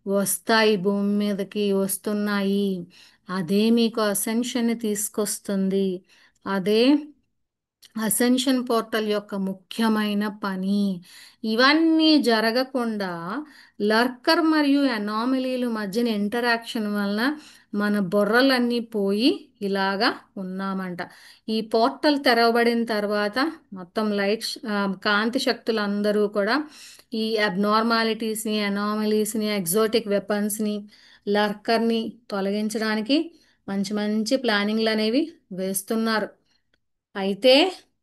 వస్తాయి, భూమి మీదకి వస్తున్నాయి. అదే మీకు అసెన్షన్ని తీసుకొస్తుంది. అదే అసెన్షన్ పోర్టల్ యొక్క ముఖ్యమైన పని. ఇవన్నీ జరగకుండా లర్కర్ మరియు అనామలీల మధ్యన ఇంటరాక్షన్ వలన మన బుర్రలన్నీ పోయి ఇలాగా ఉన్నామంట. ఈ పోర్టల్ తెరవబడిన తర్వాత మొత్తం లైట్స్, కాంతి శక్తులందరూ కూడా ఈ అబ్నార్మాలిటీస్ని, అనామలీస్ని, ఎగ్జోటిక్ వెపన్స్ని, లర్కర్ని తొలగించడానికి మంచి మంచి ప్లానింగ్లు అనేవి వేస్తున్నారు. అయితే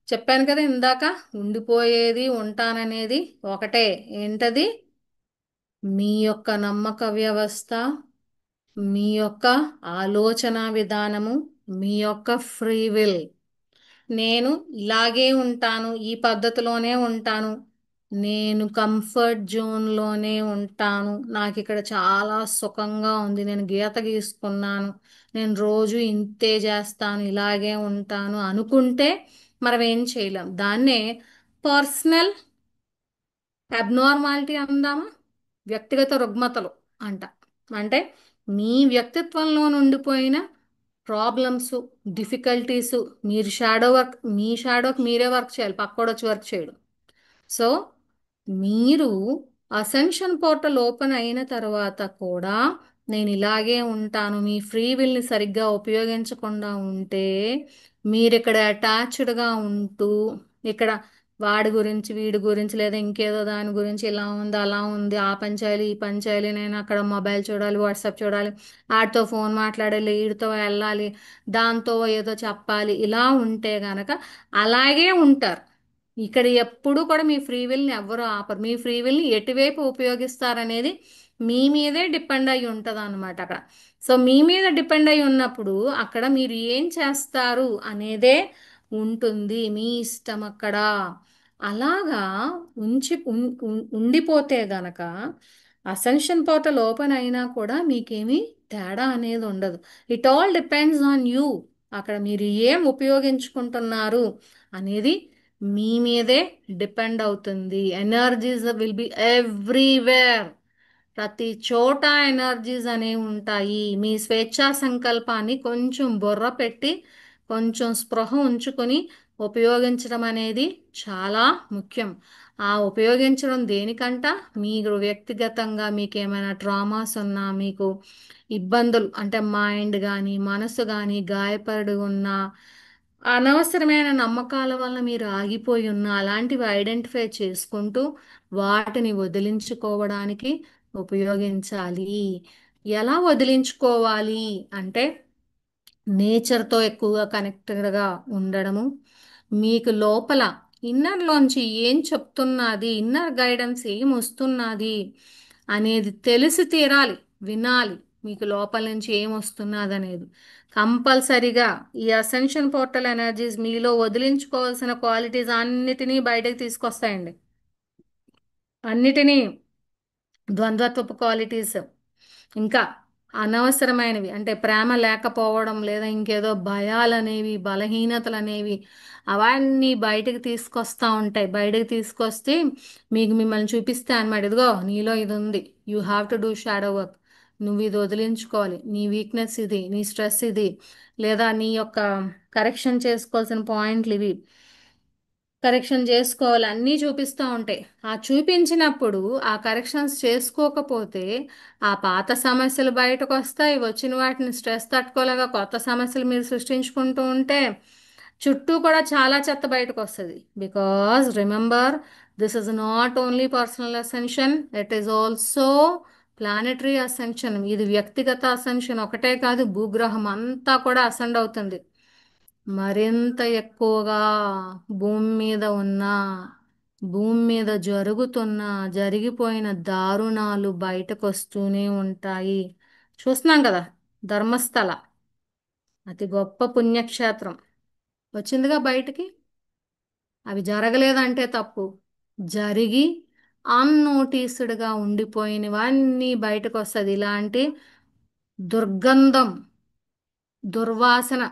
చెప్పాను కదా ఇందాక, ఉండిపోయేది ఉంటాననేది ఒకటే. ఏంటది? మీ యొక్క నమ్మక వ్యవస్థ, మీ యొక్క ఆలోచన విధానము, మీ యొక్క ఫ్రీ విల్. నేను ఇలాగే ఉంటాను, ఈ పద్ధతిలోనే ఉంటాను, నేను కంఫర్ట్ జోన్లోనే ఉంటాను, నాకు ఇక్కడ చాలా సుఖంగా ఉంది, నేను గీత గీసుకున్నాను, నేను రోజు ఇంతే చేస్తాను, ఇలాగే ఉంటాను అనుకుంటే మనం ఏం చేయలేం. దాన్నే పర్సనల్ అబ్నార్మాలిటీ అందామా, వ్యక్తిగత రుగ్మతలు అంట. అంటే మీ వ్యక్తిత్వంలో నుండిపోయిన ప్రాబ్లమ్స్, డిఫికల్టీస్, మీరు షాడో వర్క్, మీ షాడోకి మీరే వర్క్ చేయాలి, పక్కోడు వచ్చి వర్క్ చేయడు. సో మీరు అసెన్షన్ పోర్టల్ ఓపెన్ అయిన తర్వాత కూడా నేను ఇలాగే ఉంటాను, మీ ఫ్రీ విల్ని సరిగ్గా ఉపయోగించకుండా ఉంటే మీరు ఇక్కడ అటాచ్డ్గా ఉంటూ ఇక్కడ వాడి గురించి వీడి గురించి లేదా ఇంకేదో దాని గురించి ఇలా ఉంది అలా ఉంది, ఆ పని చేయాలి ఈ పని చేయాలి, నేను అక్కడ మొబైల్ చూడాలి, వాట్సాప్ చూడాలి, ఆడితో ఫోన్ మాట్లాడాలి, వీడితో వెళ్ళాలి, దాంతో ఏదో చెప్పాలి, ఇలా ఉంటే గనక అలాగే ఉంటారు. ఇక్కడ ఎప్పుడు కూడా మీ ఫ్రీ విల్ని ఎవ్వరు ఆపరు. మీ ఫ్రీ విల్ని ఎటువైపు ఉపయోగిస్తారనేది మీ మీదే డిపెండ్ అయి ఉంటుంది అన్నమాట అక్కడ. సో మీ మీద డిపెండ్ అయి ఉన్నప్పుడు అక్కడ మీరు ఏం చేస్తారు అనేదే ఉంటుంది, మీ ఇష్టం అక్కడ. అలాగా ఉండిపోతే గనక అసెన్షన్ పోర్టల్ ఓపెన్ అయినా కూడా మీకేమీ తేడా అనేది ఉండదు. It all depends on you. అక్కడ మీరు ఏం ఉపయోగించుకుంటున్నారు అనేది మీ మీదే డిపెండ్ అవుతుంది. Energies will be everywhere. ప్రతి చోట ఎనర్జీస్ అనేవి ఉంటాయి. మీ స్వేచ్ఛా సంకల్పాన్ని కొంచెం బుర్ర పెట్టి కొంచెం స్పృహ ఉంచుకొని ఉపయోగించడం అనేది చాలా ముఖ్యం. ఆ ఉపయోగించడం దేనికంట, మీరు వ్యక్తిగతంగా మీకు ఏమైనా ట్రామాస్ ఉన్నా, మీకు ఇబ్బందులు అంటే మైండ్ కానీ మనసు కానీ గాయపడి ఉన్నా, అనవసరమైన నమ్మకాల వల్ల మీరు ఆగిపోయి ఉన్న అలాంటివి ఐడెంటిఫై చేసుకుంటూ వాటిని వదిలించుకోవడానికి ఉపయోగించాలి. ఎలా వదిలించుకోవాలి అంటే నేచర్తో ఎక్కువగా కనెక్టెడ్గా ఉండడము, మీకు లోపల ఇన్నర్లోంచి ఏం చెప్తున్నది, ఇన్నర్ గైడెన్స్ ఏం వస్తున్నది అనేది తెలిసి తీరాలి, వినాలి. మీకు లోపల నుంచి ఏం వస్తున్నది అనేది కంపల్సరిగా ఈ అసెన్షన్ పోర్టల్ ఎనర్జీస్ మీలో వదిలించుకోవాల్సిన క్వాలిటీస్ అన్నిటినీ బయటకు తీసుకొస్తాయండి. అన్నిటినీ, ద్వంద్వత్వపు క్వాలిటీస్, ఇంకా అనవసరమైనవి అంటే ప్రేమ లేకపోవడం లేదా ఇంకేదో భయాలు అనేవి, బలహీనతలు అనేవి, అవన్నీ బయటకు తీసుకొస్తా ఉంటాయి. బయటకు తీసుకొస్తే మీకు మిమ్మల్ని చూపిస్తే అనమాట, ఇదిగో నీలో ఇది ఉంది, you have to do shadow work, నువ్వు ఇది వదిలించుకోవాలి, నీ వీక్నెస్ ఇది, నీ స్ట్రెస్ ఇది, లేదా నీ యొక్క కరెక్షన్ చేసుకోవాల్సిన పాయింట్లు ఇవి, కరెక్షన్ చేసుకోవాలి, అన్నీ చూపిస్తూ ఉంటాయి. ఆ చూపించినప్పుడు ఆ కరెక్షన్స్ చేసుకోకపోతే ఆ పాత సమస్యలు బయటకు వస్తాయి. వచ్చిన వాటిని స్ట్రెస్ తట్టుకోలేక కొత్త సమస్యలు మీరు సృష్టించుకుంటూ ఉంటే చుట్టూ కూడా చాలా చెత్త బయటకు వస్తుంది. Because remember, this is not only personal ascension, it is also planetary ascension. ఇది వ్యక్తిగత అసెన్షన్ ఒకటే కాదు, భూగ్రహం అంతా కూడా అసెండ్ అవుతుంది. మరింత ఎక్కువగా భూమి మీద ఉన్న, భూమి మీద జరుగుతున్న, జరిగిపోయిన దారుణాలు బయటకు వస్తూనే ఉంటాయి. చూస్తున్నాం కదా, ధర్మస్థల అతి గొప్ప పుణ్యక్షేత్రం వచ్చిందిగా బయటికి. అవి జరగలేదంటే తప్పు, జరిగి అన్నోటీస్డ్గా ఉండిపోయినవన్నీ బయటకు వస్తుంది. ఇలాంటి దుర్గంధం, దుర్వాసన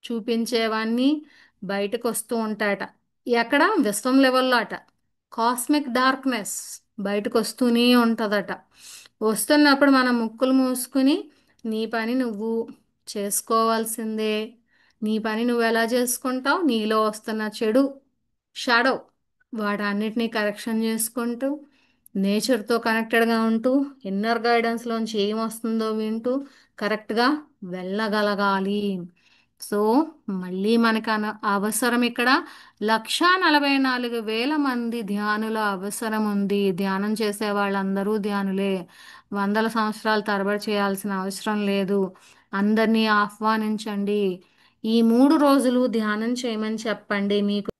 చూపించేవన్నీ బయటకు వస్తూ ఉంటాయట. ఎక్కడ? విశ్వం లెవెల్లో అట. కాస్మిక్ డార్క్నెస్ బయటకు వస్తూనే ఉంటుందట. వస్తున్నప్పుడు మనం ముక్కులు మూసుకుని నీ పని నువ్వు చేసుకోవాల్సిందే. నీ పని నువ్వు ఎలా చేసుకుంటావు? నీలో వస్తున్న చెడు షాడో వాటన్నిటినీ కరెక్షన్ చేసుకుంటూ, నేచర్తో కనెక్టెడ్గా ఉంటూ, ఇన్నర్ గైడెన్స్లోంచి ఏం వస్తుందో వింటూ కరెక్ట్గా వెళ్ళగలగాలి. సో మళ్ళీ మనకు అవసరం ఇక్కడ 1,44,000 మంది ధ్యానుల అవసరం ఉంది. ధ్యానం చేసే వాళ్ళందరూ ధ్యానులే, వందల సంవత్సరాలు తరబడి చేయాల్సిన అవసరం లేదు. అందరినీ ఆహ్వానించండి. ఈ 3 రోజులు ధ్యానం చేయమని చెప్పండి. మీకు